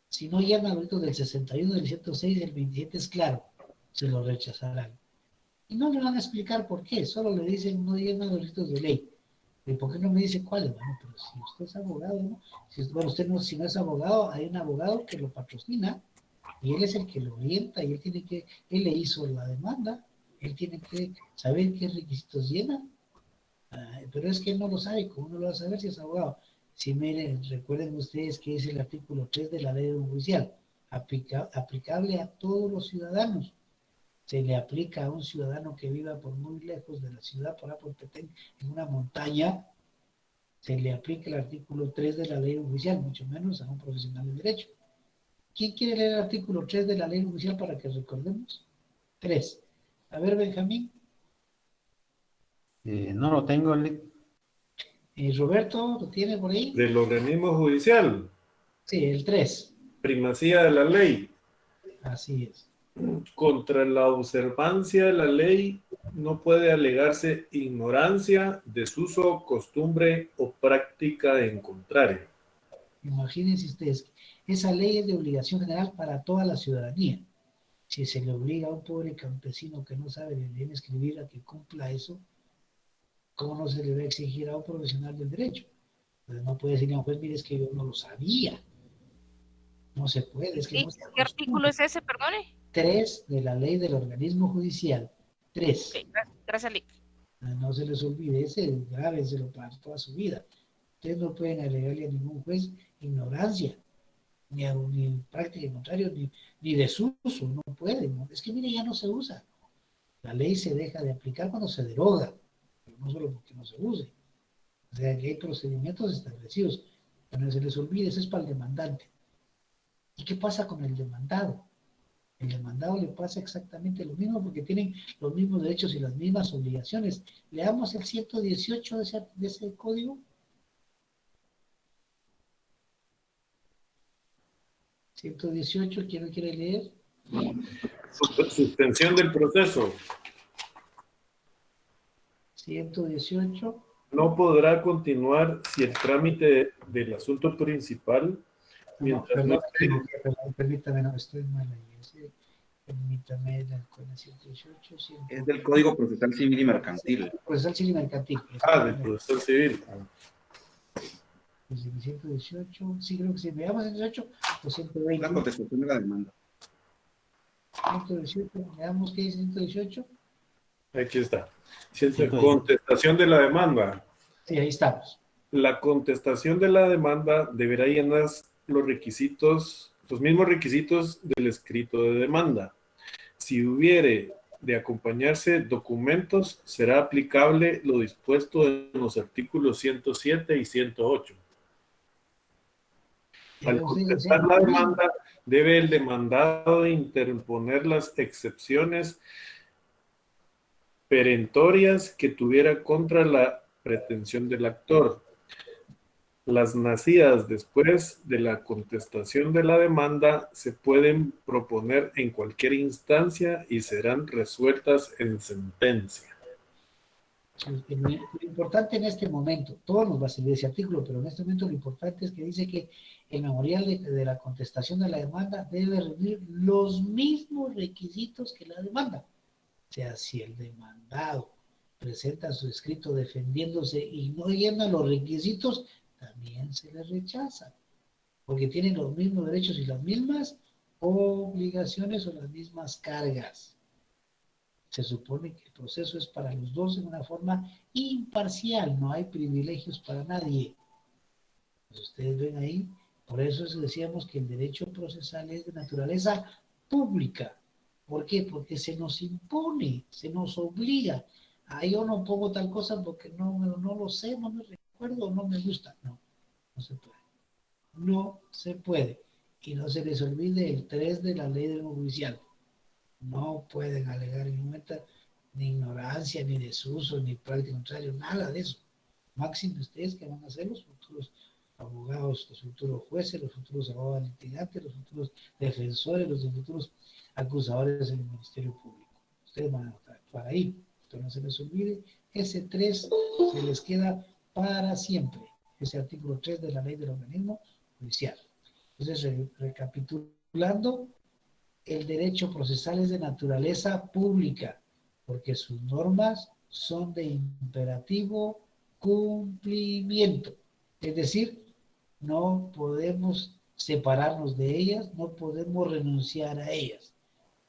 Si no llena los ritos del 61, del 106, del 27, es claro, se lo rechazarán. Y no le van a explicar por qué, solo le dicen, no llena los ritos de ley. ¿Y por qué no me dice cuáles? Bueno, pero si usted es abogado, ¿no? Bueno, usted no, si no es abogado, hay un abogado que lo patrocina y él es el que lo orienta y él le hizo la demanda, él tiene que saber qué requisitos llena. Pero es que él no lo sabe, ¿cómo no lo va a saber si es abogado? Si miren, recuerden ustedes que es el artículo 3 de la ley judicial, aplicable a todos los ciudadanos. Se le aplica a un ciudadano que viva por muy lejos de la ciudad, por ejemplo, en una montaña, se le aplica el artículo 3 de la ley judicial, mucho menos a un profesional de derecho. ¿Quién quiere leer el artículo 3 de la ley judicial para que recordemos? 3. A ver, Benjamín. No lo tengo, Roberto, ¿lo tiene por ahí? Del organismo judicial. Sí, el 3. Primacía de la ley. Así es. Contra la observancia de la ley no puede alegarse ignorancia, desuso, costumbre o práctica en contrario. Imagínense ustedes, esa ley es de obligación general para toda la ciudadanía. Si se le obliga a un pobre campesino que no sabe leer ni escribir a que cumpla eso, ¿cómo no se le va a exigir a un profesional del derecho? Pues no puede decirle a un juez, mire, es que yo no lo sabía. No se puede. Es que no se ¿Qué artículo es ese, perdone? 3 de la ley del organismo judicial. 3. Okay, gracias, Lick. No se les olvide, ese es grave, se lo para toda su vida. Ustedes no pueden alegarle a ningún juez ignorancia, ni práctica contrario, ni desuso, no pueden. ¿No? Es que mire, ya no se usa. La ley se deja de aplicar cuando se deroga, pero no solo porque no se use. O sea, que hay procedimientos establecidos. No se les olvide, eso es para el demandante. ¿Y qué pasa con el demandado? El demandado le pasa exactamente lo mismo porque tienen los mismos derechos y las mismas obligaciones. Leamos el 118 de ese código. 118, ¿quién lo quiere leer? Suspensión del proceso. 118. No podrá continuar si el trámite del asunto principal, mientras no esté... Permítame, no, estoy mal ahí. Permítame, el 118. Es del Código Procesal Civil y Mercantil. Procesal Civil y Mercantil. Del Procesal Civil. 118, sí, creo que sí. Veamos 118 o 120. La contestación de la demanda. 118, veamos qué dice 118. Aquí está. Contestación de la demanda. Sí, ahí estamos. La contestación de la demanda deberá llenar los requisitos, los mismos requisitos del escrito de demanda. Si hubiere de acompañarse documentos, será aplicable lo dispuesto en los artículos 107 y 108. Al contestar la demanda, debe el demandado interponer las excepciones perentorias que tuviera contra la pretensión del actor. Las nacidas después de la contestación de la demanda se pueden proponer en cualquier instancia y serán resueltas en sentencia. Lo importante en este momento, todo nos va a servir ese artículo, pero en este momento lo importante es que dice que el memorial de la contestación de la demanda debe reunir los mismos requisitos que la demanda. O sea, si el demandado presenta su escrito defendiéndose y no llena los requisitos, también se le rechaza, porque tienen los mismos derechos y las mismas obligaciones o las mismas cargas. Se supone que el proceso es para los dos en una forma imparcial, no hay privilegios para nadie. Pues ustedes ven ahí, por eso decíamos que el derecho procesal es de naturaleza pública. ¿Por qué? Porque se nos impone, se nos obliga. Yo no pongo tal cosa porque no lo sé, no me recuerdo, no me gusta. No, no se puede. No se puede. Y no se les olvide el 3 de la ley del judicial. No pueden alegar en un momento ni ignorancia, ni desuso, ni práctica contrario, nada de eso. Máximo ustedes que van a ser los futuros abogados, los futuros jueces, los futuros abogados litigantes, los futuros defensores, los futuros acusadores en el Ministerio Público. Ustedes van a actuar ahí. Esto no se les olvide. Ese 3 se les queda para siempre. Ese artículo 3 de la ley del organismo judicial. Entonces, recapitulando, el derecho procesal es de naturaleza pública, porque sus normas son de imperativo cumplimiento. Es decir, no podemos separarnos de ellas, no podemos renunciar a ellas.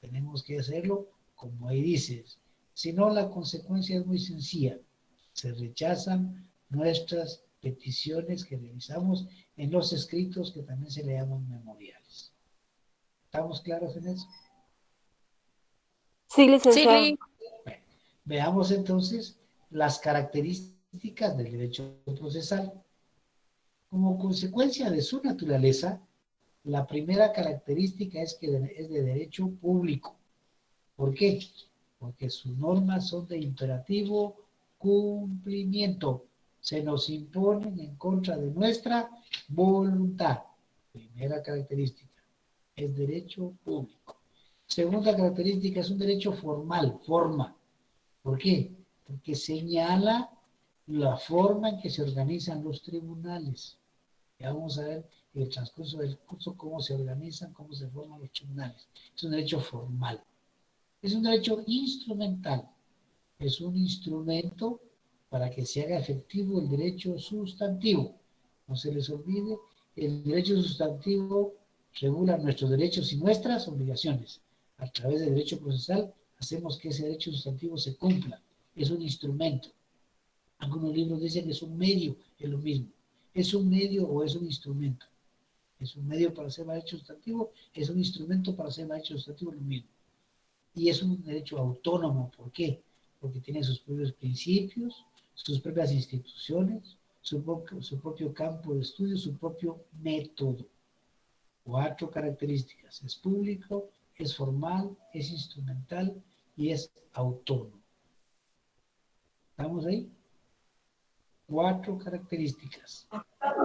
Tenemos que hacerlo como ahí dices. Si no, la consecuencia es muy sencilla. Se rechazan nuestras peticiones que realizamos en los escritos que también se le llaman memoriales. ¿Estamos claros en eso? Sí, licenciado. Sí. Bueno, veamos entonces las características del derecho procesal. Como consecuencia de su naturaleza, la primera característica es que es de derecho público. ¿Por qué? Porque sus normas son de imperativo cumplimiento. Se nos imponen en contra de nuestra voluntad. Primera característica. Es derecho público. Segunda característica, es un derecho formal, forma. ¿Por qué? Porque señala la forma en que se organizan los tribunales. Ya vamos a ver en el transcurso del curso cómo se organizan, cómo se forman los tribunales. Es un derecho formal. Es un derecho instrumental. Es un instrumento para que se haga efectivo el derecho sustantivo. No se les olvide, el derecho sustantivo regula nuestros derechos y nuestras obligaciones. A través del derecho procesal hacemos que ese derecho sustantivo se cumpla. Es un instrumento. Algunos libros dicen que es un medio, es lo mismo. ¿Es un medio o es un instrumento? Es un medio para hacer derecho sustantivo, es un instrumento para hacer derecho sustantivo, lo mismo. Y es un derecho autónomo. ¿Por qué? Porque tiene sus propios principios, sus propias instituciones, su propio campo de estudio, su propio método. 4 características. Es público, es formal, es instrumental y es autónomo. ¿Estamos ahí? 4 características.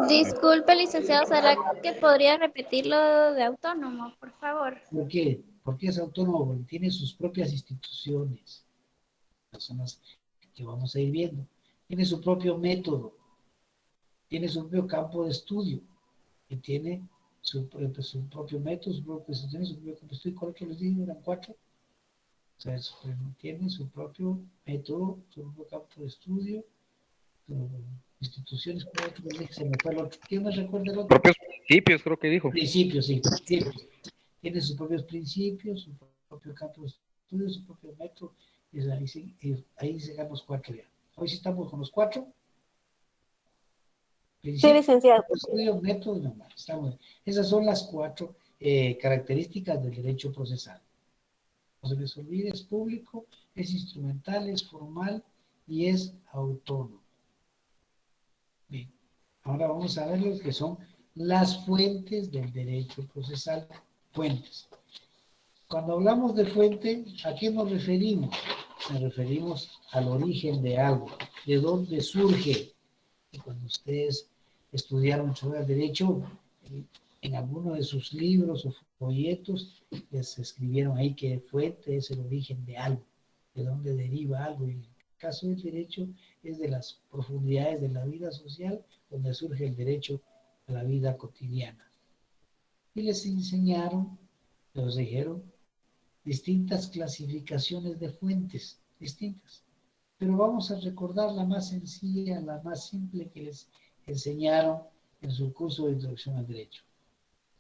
Disculpe, licenciado, ¿será que podría repetirlo de autónomo, por favor? ¿Por qué? Porque es autónomo, porque tiene sus propias instituciones. Las son las que vamos a ir viendo. Tiene su propio método, tiene su propio campo de estudio, y tiene su propio método, su propio institución, su propio campo de estudio. ¿Cuál otro les digo? Eran 4. O sea, tiene su propio método, su propio campo de estudio, instituciones. ¿Cuál otro les dije? Se me fue el otro. ¿Quién me recuerda el otro? Propios principios, creo que dijo. Principios, sí, principios. Tiene sus propios principios, su propio campo de estudio, su propio método. Y ahí se ganan los 4 ya. Hoy sí estamos con los 4. Sí, licenciado. Estudio, método y normal. Estamos. Esas son las 4 características del derecho procesal. No se les olvide, es público, es instrumental, es formal y es autónomo. Bien, ahora vamos a ver lo que son las fuentes del derecho procesal. Fuentes. Cuando hablamos de fuente, ¿a qué nos referimos? Nos referimos al origen de algo, de dónde surge. Y cuando ustedes estudiaron sobre el derecho, en alguno de sus libros o folletos, les escribieron ahí que fuente es el origen de algo, de dónde deriva algo. Y en el caso del derecho es de las profundidades de la vida social, donde surge el derecho a la vida cotidiana. Y les enseñaron, les dijeron, distintas clasificaciones de fuentes, distintas. Pero vamos a recordar la más sencilla, la más simple que les enseñaron en su curso de introducción al derecho.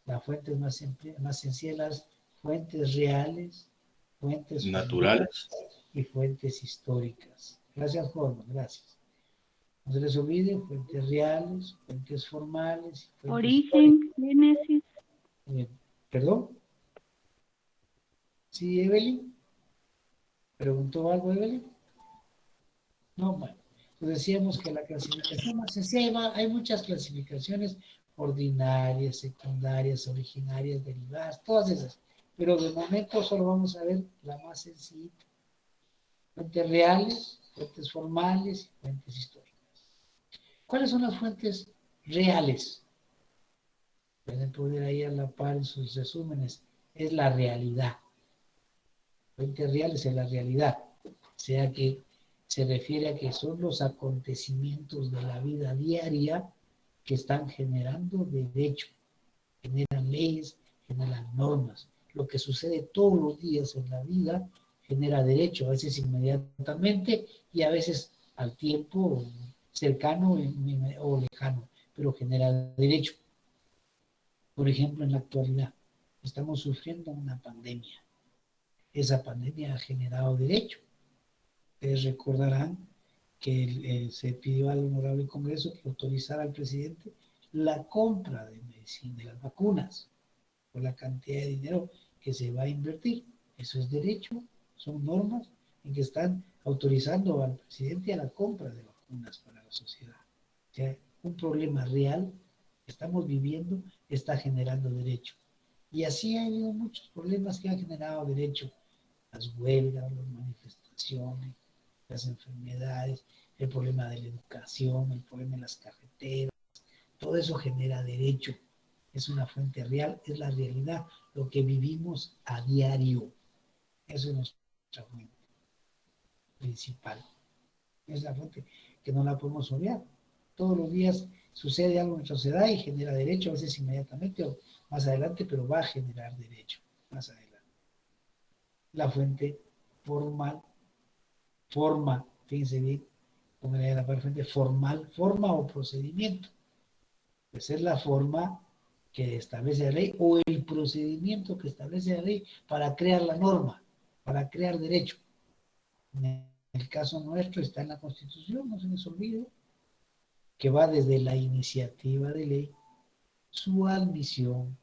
Las fuentes más sencillas, las fuentes reales, fuentes naturales y fuentes históricas. Gracias, Jorge, gracias. No se les olvide, fuentes reales, fuentes formales. Fuentes Origen, génesis. ¿Perdón? ¿Sí, Evelyn? ¿Preguntó algo, Evelyn? No, bueno. Pues decíamos que la clasificación más sencilla, hay muchas clasificaciones ordinarias, secundarias, originarias, derivadas, todas esas. Pero de momento solo vamos a ver la más sencilla. Fuentes reales, fuentes formales y fuentes históricas. ¿Cuáles son las fuentes reales? Pueden poner ahí a la par en sus resúmenes. Es la realidad. Fuentes reales es la realidad. O sea que se refiere a que son los acontecimientos de la vida diaria que están generando derecho, generan leyes, generan normas. Lo que sucede todos los días en la vida genera derecho, a veces inmediatamente y a veces al tiempo cercano o lejano, pero genera derecho. Por ejemplo, en la actualidad estamos sufriendo una pandemia. Esa pandemia ha generado derecho. Ustedes recordarán que se pidió al Honorable Congreso que autorizara al presidente la compra de medicina, de las vacunas, por la cantidad de dinero que se va a invertir. Eso es derecho, son normas en que están autorizando al presidente a la compra de vacunas para la sociedad. O sea, un problema real que estamos viviendo está generando derecho. Y así ha habido muchos problemas que han generado derecho. Las huelgas, las manifestaciones, las enfermedades, el problema de la educación, el problema de las carreteras, todo eso genera derecho. Es una fuente real, es la realidad, lo que vivimos a diario. Eso es nuestra fuente principal. Es la fuente que no la podemos obviar. Todos los días sucede algo en nuestra sociedad y genera derecho, a veces inmediatamente o más adelante, pero va a generar derecho más adelante. La fuente formal, forma, fíjense bien, como era la fuente formal, forma o procedimiento. Pues es la forma que establece la ley o el procedimiento que establece la ley para crear la norma, para crear derecho. En el caso nuestro está en la Constitución, no se les olvide, que va desde la iniciativa de ley, su admisión,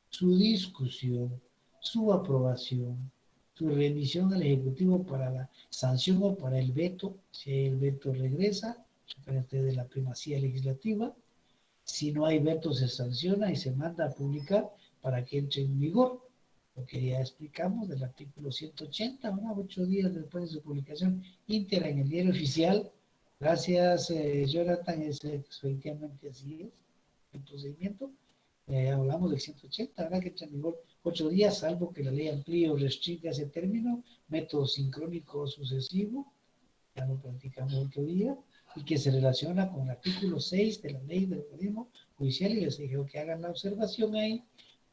su discusión, su aprobación, su remisión al Ejecutivo para la sanción o para el veto. Si el veto regresa, referente de la primacía legislativa. Si no hay veto, se sanciona y se manda a publicar para que entre en vigor. Lo que ya explicamos del artículo 180, ¿verdad? 8 días después de su publicación íntegra en el diario oficial. Gracias, Jonathan, efectivamente así es el procedimiento. Hablamos del 180, ¿verdad? Que entra en vigor 8 días, salvo que la ley amplíe o restringe ese término, método sincrónico o sucesivo, ya lo platicamos otro día, y que se relaciona con el artículo 6 de la ley del organismo judicial, y les digo que hagan la observación ahí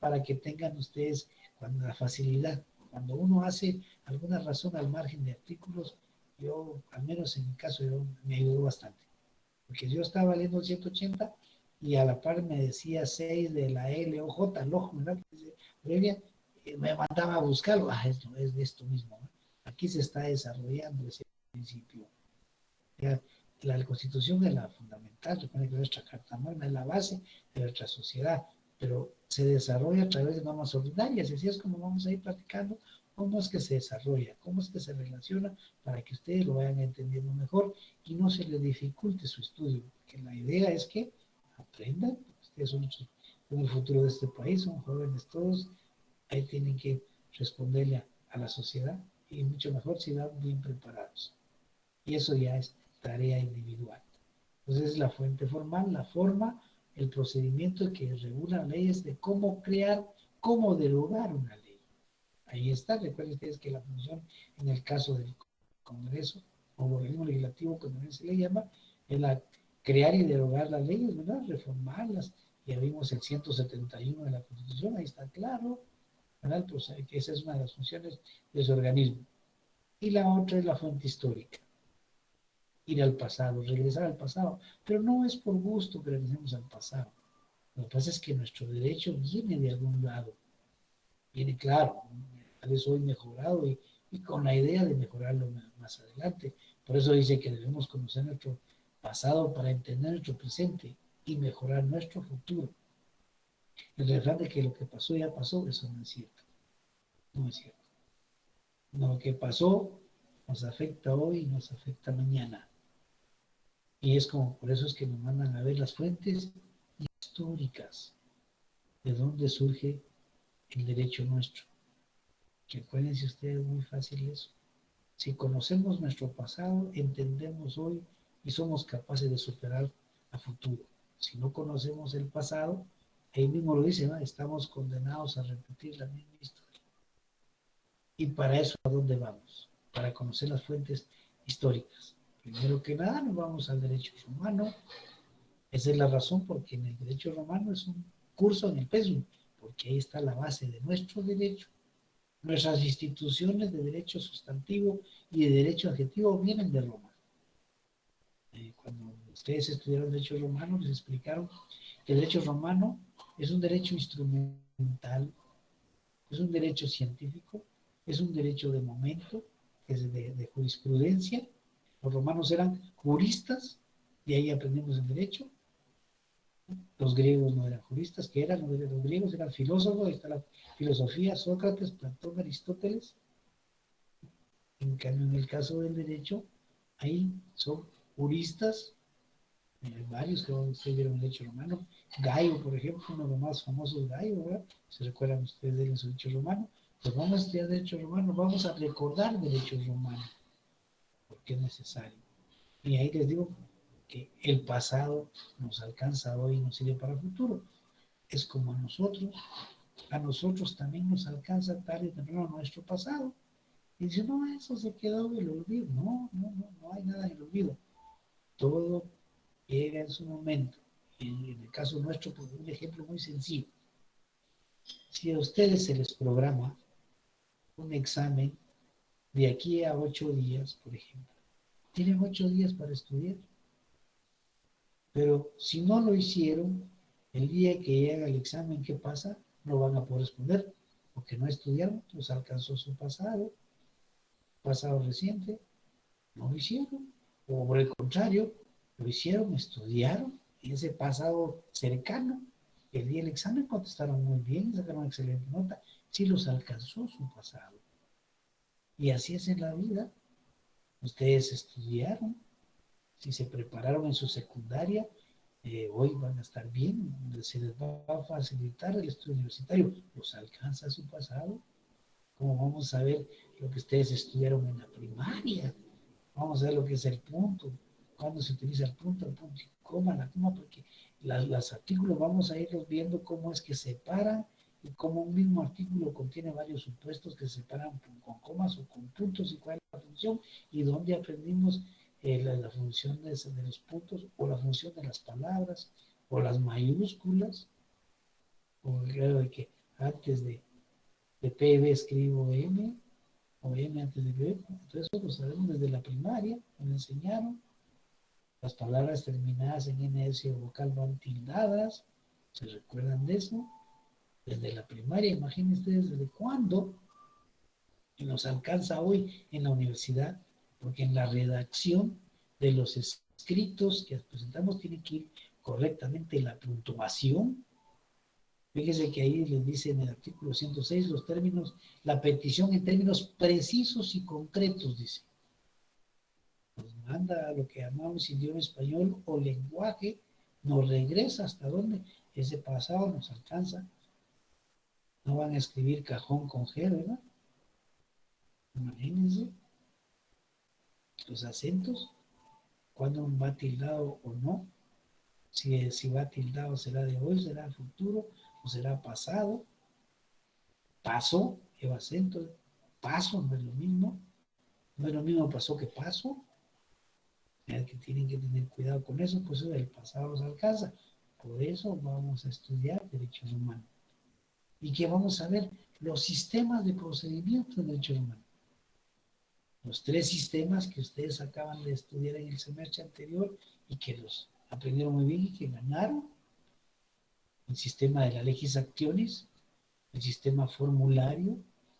para que tengan ustedes cuando la facilidad. Cuando uno hace alguna razón al margen de artículos, yo, al menos en mi caso, me ayudó bastante. Porque yo estaba leyendo el 180 y a la par me decía 6 de la LOJ, ¿verdad? Previa, me mandaba a buscarlo. Esto es de esto mismo, ¿no? Aquí se está desarrollando ese principio. La Constitución es la fundamental, recuerden que nuestra Carta Magna es la base de nuestra sociedad, pero se desarrolla a través de normas ordinarias, y así es como vamos a ir practicando cómo es que se desarrolla, cómo es que se relaciona, para que ustedes lo vayan entendiendo mejor y no se les dificulte su estudio, porque la idea es que aprendan. Ustedes son el futuro de este país, son jóvenes todos, ahí tienen que responderle a la sociedad, y mucho mejor si van bien preparados. Y eso ya es tarea individual. Entonces es la fuente formal, la forma, el procedimiento que regula leyes de cómo crear, cómo derogar una ley. Ahí está. Recuerden ustedes que la función en el caso del Congreso o organismo legislativo, como se le llama, es la crear y derogar las leyes, ¿verdad? Reformarlas. Ya vimos el 171 de la Constitución, ahí está claro, ¿verdad? Pues que esa es una de las funciones de su organismo. Y la otra es la fuente histórica. Ir al pasado, regresar al pasado. Pero no es por gusto que regresemos al pasado. Lo que pasa es que nuestro derecho viene de algún lado. Viene claro, tal vez hoy mejorado y con la idea de mejorarlo más adelante. Por eso dice que debemos conocer nuestro pasado para entender nuestro presente y mejorar nuestro futuro. El refrán de que lo que pasó ya pasó, eso no es cierto. No es cierto. Lo que pasó nos afecta hoy y nos afecta mañana. Y es como, por eso es que nos mandan a ver las fuentes históricas de dónde surge el derecho nuestro. Que acuérdense ustedes, muy fácil eso. Si conocemos nuestro pasado, entendemos hoy y somos capaces de superar a futuro. Si no conocemos el pasado, ahí mismo lo dice, ¿no? Estamos condenados a repetir la misma historia. Y para eso, ¿a dónde vamos? Para conocer las fuentes históricas. Primero que nada, nos vamos al derecho romano. Esa es la razón porque en el derecho romano es un curso en el pensum, porque ahí está la base de nuestro derecho. Nuestras instituciones de derecho sustantivo y de derecho adjetivo vienen de Roma. Cuando ustedes estudiaron derecho romano, les explicaron que el derecho romano es un derecho instrumental, es un derecho científico, es un derecho de momento, es de jurisprudencia. Los romanos eran juristas, y ahí aprendimos el derecho. Los griegos no eran juristas, que eran los griegos, eran filósofos. Ahí está la filosofía, Sócrates, Platón, Aristóteles. En cambio, en el caso del derecho, ahí son juristas. Hay varios que ustedes vieron el derecho romano. Gayo, por ejemplo, uno de los más famosos, Gayo, ¿verdad? ¿Se recuerdan ustedes de su derecho romano? Pues vamos a estudiar derecho romano, vamos a recordar derecho romano, porque es necesario. Y ahí les digo que el pasado nos alcanza hoy y nos sirve para el futuro. Es como a nosotros también nos alcanza tarde o temprano nuestro pasado. Y dice, no, eso se quedó en el olvido. No hay nada en el olvido. Todo llega en su momento. Y en el caso nuestro, pues un ejemplo muy sencillo. Si a ustedes se les programa un examen de aquí a 8 días, por ejemplo, tienen 8 días para estudiar. Pero si no lo hicieron, el día que llega el examen, ¿qué pasa? No van a poder responder, porque no estudiaron, los alcanzó su pasado reciente, no lo hicieron. O por el contrario, lo hicieron, estudiaron, y ese pasado cercano, el día del examen contestaron muy bien, sacaron una excelente nota, sí los alcanzó su pasado. Y así es en la vida. Ustedes estudiaron, si se prepararon en su secundaria, hoy van a estar bien, se les va a facilitar el estudio universitario. ¿Los alcanza su pasado? ¿Cómo vamos a ver lo que ustedes estudiaron en la primaria? Vamos a ver lo que es el punto, cuándo se utiliza el punto y coma, la coma, porque los artículos vamos a irlos viendo cómo es que separan y cómo un mismo artículo contiene varios supuestos que se separan con comas o con puntos y cuál es la función y dónde aprendimos la función de los puntos o la función de las palabras o las mayúsculas, o claro de que antes de PB escribo M o M antes de PB, entonces eso lo sabemos desde la primaria, me enseñaron. Las palabras terminadas en NS o vocal van tildadas, ¿se recuerdan de eso? Desde la primaria, imagínense ustedes desde cuándo nos alcanza hoy en la universidad, porque en la redacción de los escritos que presentamos tiene que ir correctamente la puntuación. Fíjese que ahí les dice en el artículo 106 los términos, la petición en términos precisos y concretos, dice. Nos manda a lo que llamamos idioma español o lenguaje, nos regresa hasta donde ese pasado nos alcanza. No van a escribir cajón con G, ¿verdad? Imagínense los acentos, cuándo va tildado o no, si va tildado será de hoy, será de futuro o será pasado. Paso, lleva acento, paso no es lo mismo, no es lo mismo pasó que paso. Que tienen que tener cuidado con eso, pues el pasado los alcanza. Por eso vamos a estudiar derechos humanos. ¿Y qué vamos a ver? Los sistemas de procedimiento de derechos humanos. Los 3 sistemas que ustedes acaban de estudiar en el semestre anterior y que los aprendieron muy bien y que ganaron. El sistema de la legis actionis, el sistema formulario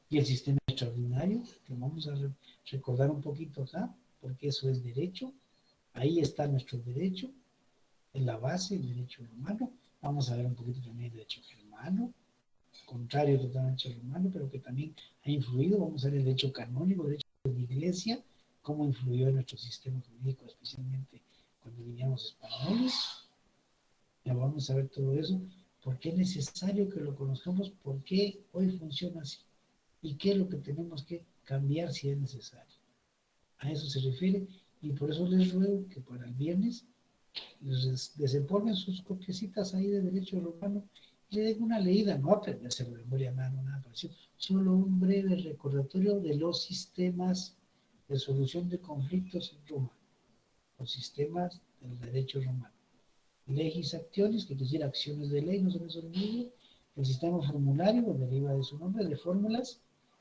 y el sistema extraordinario, que vamos a recordar un poquito acá, porque eso es derecho. Ahí está nuestro derecho, en la base del derecho romano. Vamos a ver un poquito también el derecho germano, contrario totalmente al romano, pero que también ha influido. Vamos a ver el derecho canónico, el derecho de la iglesia, cómo influyó en nuestro sistema jurídico, especialmente cuando viníamos españoles. Ya vamos a ver todo eso, por qué es necesario que lo conozcamos, por qué hoy funciona así y qué es lo que tenemos que cambiar si es necesario. A eso se refiere. Y por eso les ruego que para el viernes les desempolven sus copiecitas ahí de derecho romano y le den una leída, no aprenderse de memoria, nada parecido, solo un breve recordatorio de los sistemas de solución de conflictos en Roma, los sistemas del derecho romano. Legis actionis, que quiere decir acciones de ley, no se les olvide, el sistema formulario, que deriva de su nombre, de fórmulas,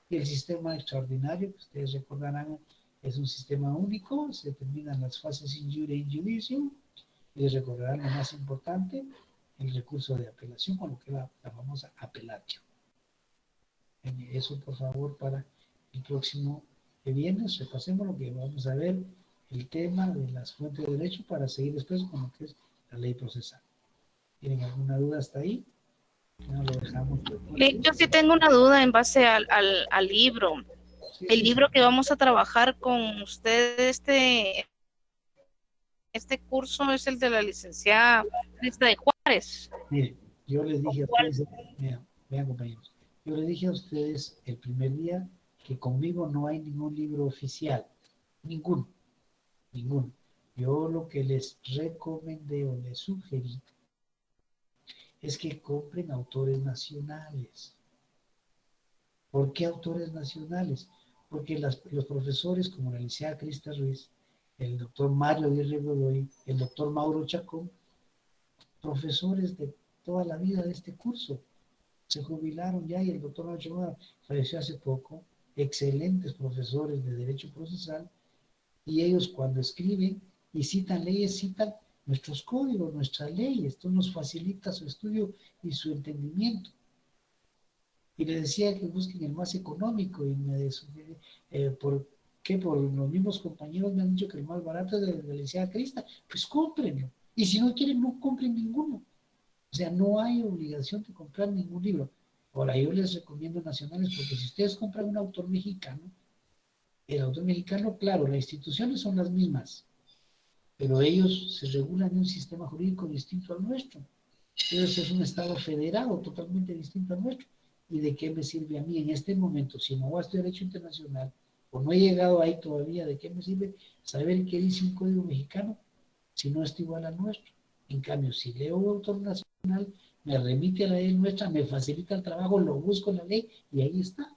y el sistema extraordinario, que ustedes recordarán, es un sistema único, se determinan las fases in jure y in judicium, y les recordarán lo más importante, el recurso de apelación, con lo que la famosa apelatio. Eso, por favor, para el próximo viernes, repasemos lo que vamos a ver, el tema de las fuentes de derecho, para seguir después con lo que es la ley procesal. ¿Tienen alguna duda hasta ahí? No lo dejamos. Yo sí tengo una duda en base al libro. El libro que vamos a trabajar con ustedes, este curso es el de la licenciada Crista de Juárez. Mire, yo les dije a ustedes, vean compañeros, yo les dije a ustedes el primer día que conmigo no hay ningún libro oficial, ninguno. Yo lo que les recomendé o les sugerí es que compren autores nacionales. ¿Por qué autores nacionales? Porque los profesores como la licenciada Crista Ruiz, el doctor Mario Aguirre Godoy, el doctor Mauro Chacón, profesores de toda la vida de este curso, se jubilaron ya y el doctor Mauro Chacón falleció hace poco, excelentes profesores de derecho procesal, y ellos cuando escriben y citan leyes, citan nuestros códigos, nuestras leyes. Esto nos facilita su estudio y su entendimiento. Y les decía que busquen el más económico y me sugiere, ¿por qué? Por los mismos compañeros me han dicho que el más barato es de la licenciada Crista. Pues cómprenlo. Y si no quieren, no compren ninguno. O sea, no hay obligación de comprar ningún libro. Ahora, yo les recomiendo nacionales porque si ustedes compran un autor mexicano, el autor mexicano, claro, las instituciones son las mismas, pero ellos se regulan en un sistema jurídico distinto al nuestro. Entonces es un Estado federado totalmente distinto al nuestro. ¿Y de qué me sirve a mí en este momento, si no voy a estudiar Derecho Internacional, o no he llegado ahí todavía, de qué me sirve saber qué dice un código mexicano si no es igual al nuestro? En cambio, si leo autor nacional, me remite a la ley nuestra, me facilita el trabajo, lo busco en la ley y ahí está.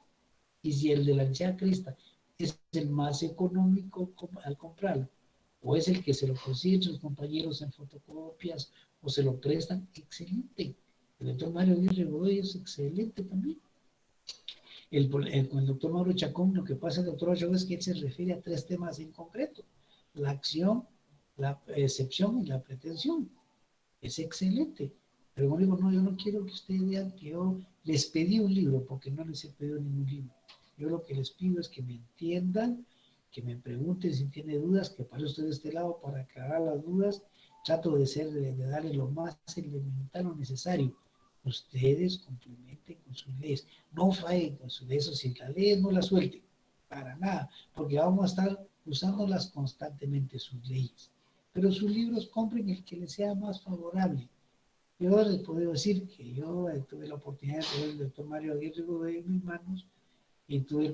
Y si el de la Universidad Crista es el más económico al comprarlo, o es el que se lo consiguen sus compañeros en fotocopias, o se lo prestan, excelente. El doctor Mario Aguirre Godoy es excelente también. Con el doctor Mauro Chacón, lo que pasa, doctor Ochoa, es que él se refiere a 3 temas en concreto: la acción, la excepción y la pretensión. Es excelente. Pero bueno, digo, no, yo no quiero que ustedes vean que yo les pedí un libro, porque no les he pedido ningún libro. Yo lo que les pido es que me entiendan, que me pregunten si tienen dudas, que para ustedes de este lado, para aclarar las dudas. Trato de darles lo más elemental o necesario. Ustedes complementen con sus leyes, no fallen con sus leyes, si las leyes no las suelten, para nada, porque vamos a estar usándolas constantemente, sus leyes. Pero sus libros compren el que les sea más favorable. Yo les puedo decir que yo tuve la oportunidad de tener el doctor Mario Aguirre Godoy en mis manos, y tuve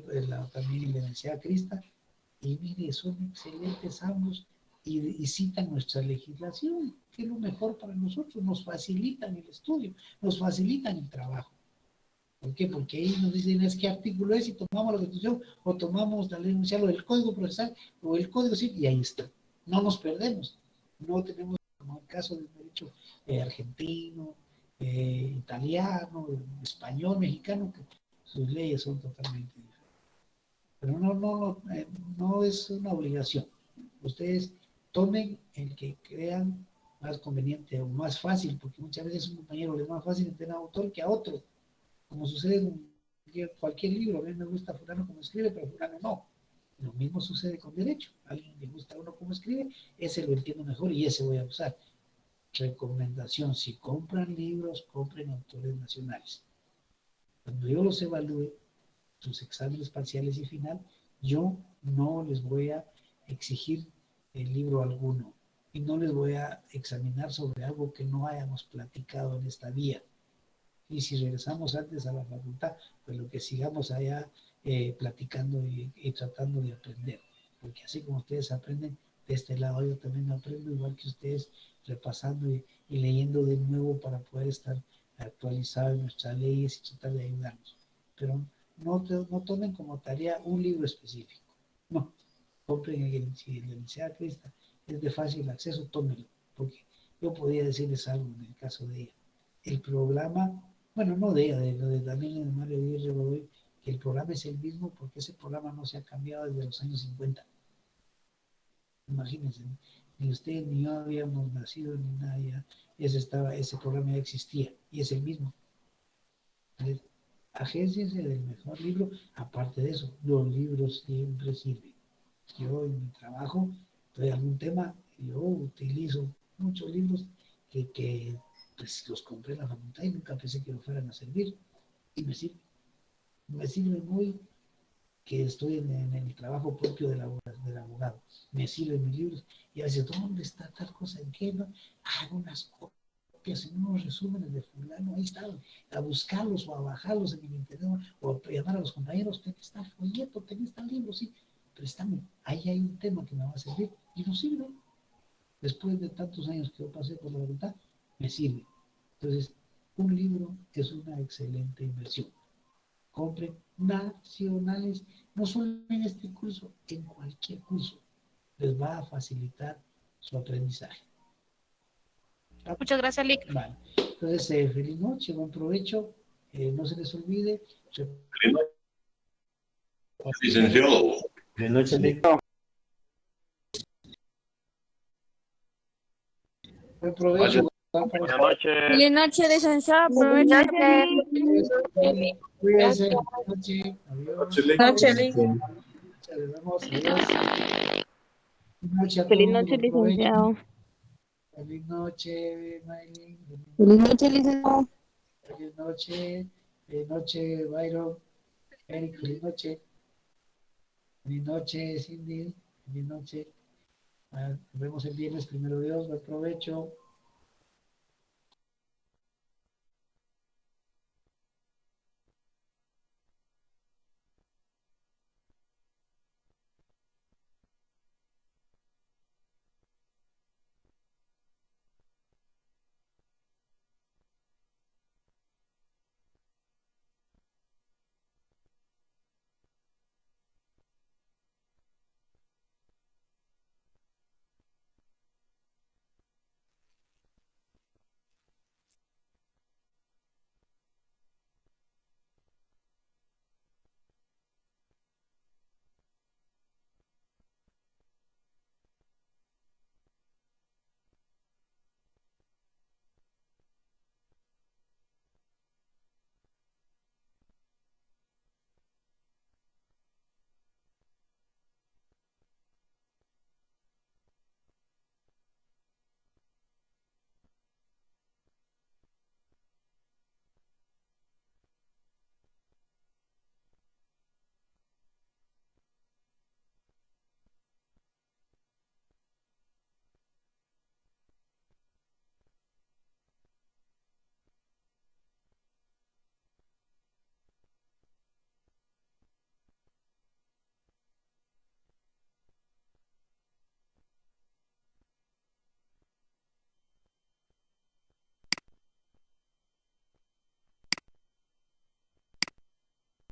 también la Universidad Crista, y mire, son excelentes ambos, y citan nuestra legislación, que es lo mejor para nosotros, nos facilitan el estudio, nos facilitan el trabajo. ¿Por qué? Porque ahí nos dicen es qué artículo es, y tomamos la Constitución, o tomamos la ley inicial, o el Código Procesal, o el Código Civil, y ahí está. No nos perdemos. No tenemos, como el caso del derecho argentino, italiano, español, mexicano, que sus leyes son totalmente diferentes. Pero no es una obligación. Ustedes tomen el que crean más conveniente o más fácil, porque muchas veces a un compañero le es más fácil entender a un autor que a otro, como sucede en cualquier libro. A mí me gusta fulano como escribe, pero fulano no. Lo mismo sucede con derecho. A alguien le gusta a uno como escribe, ese lo entiendo mejor y ese voy a usar. Recomendación: si compran libros, compren autores nacionales. Cuando yo los evalúe, sus exámenes parciales y final, yo no les voy a exigir el libro alguno, y no les voy a examinar sobre algo que no hayamos platicado en esta vía. Y si regresamos antes a la facultad, pues lo que sigamos allá platicando y tratando de aprender, porque así como ustedes aprenden de este lado, yo también aprendo igual que ustedes, repasando y leyendo de nuevo para poder estar actualizado en nuestras leyes y tratar de ayudarnos. Pero no tomen como tarea un libro específico, no. Compren el de la Universidad Crista, es de fácil acceso, tómenlo, porque yo podría decirles algo en el caso de ella. El programa, bueno, no de ella, también de Mario Aguirre Godoy, que el programa es el mismo, porque ese programa no se ha cambiado desde los años 50. Imagínense, ni usted ni yo habíamos nacido ni nada, ese programa ya existía, y es el mismo. Entonces, agénciense del mejor libro. Aparte de eso, los libros siempre sirven. Yo en mi trabajo, de algún tema, yo utilizo muchos libros que pues los compré en la facultad y nunca pensé que me fueran a servir, y me sirven. Me sirve muy que estoy en el trabajo propio del abogado. Me sirven mis libros, y a veces, ¿dónde está tal cosa? ¿En qué? ¿No? Hago unas copias en unos resúmenes de fulano, ahí están, a buscarlos o a bajarlos en el internet, o a llamar a los compañeros: tenés está el folleto, tenés tal libro, sí, préstame, ahí hay un tema que me va a servir, y nos sirve. Después de tantos años que yo pasé por la facultad, me sirve. Entonces, un libro es una excelente inversión. Compren nacionales, no solo en este curso, en cualquier curso. Les va a facilitar su aprendizaje. Muchas gracias, Lic. Vale. Entonces, feliz noche, buen provecho. No se les olvide. Licenciado. Buenas noches, Lic. Buen provecho. Buenas noches. Feliz noche, licenciado. Aprovecha. Cuídense. Buenas noches. Adiós. Noche, Lic. Nos vemos. Adiós. Feliz noche, licenciado. Feliz noche, Maylin. Feliz noche, licenciado. Feliz noche. Feliz noche, Byron. Eric, feliz noche. Feliz noche, Cindy. Feliz noche. Nos vemos el viernes, primero Dios, buen provecho.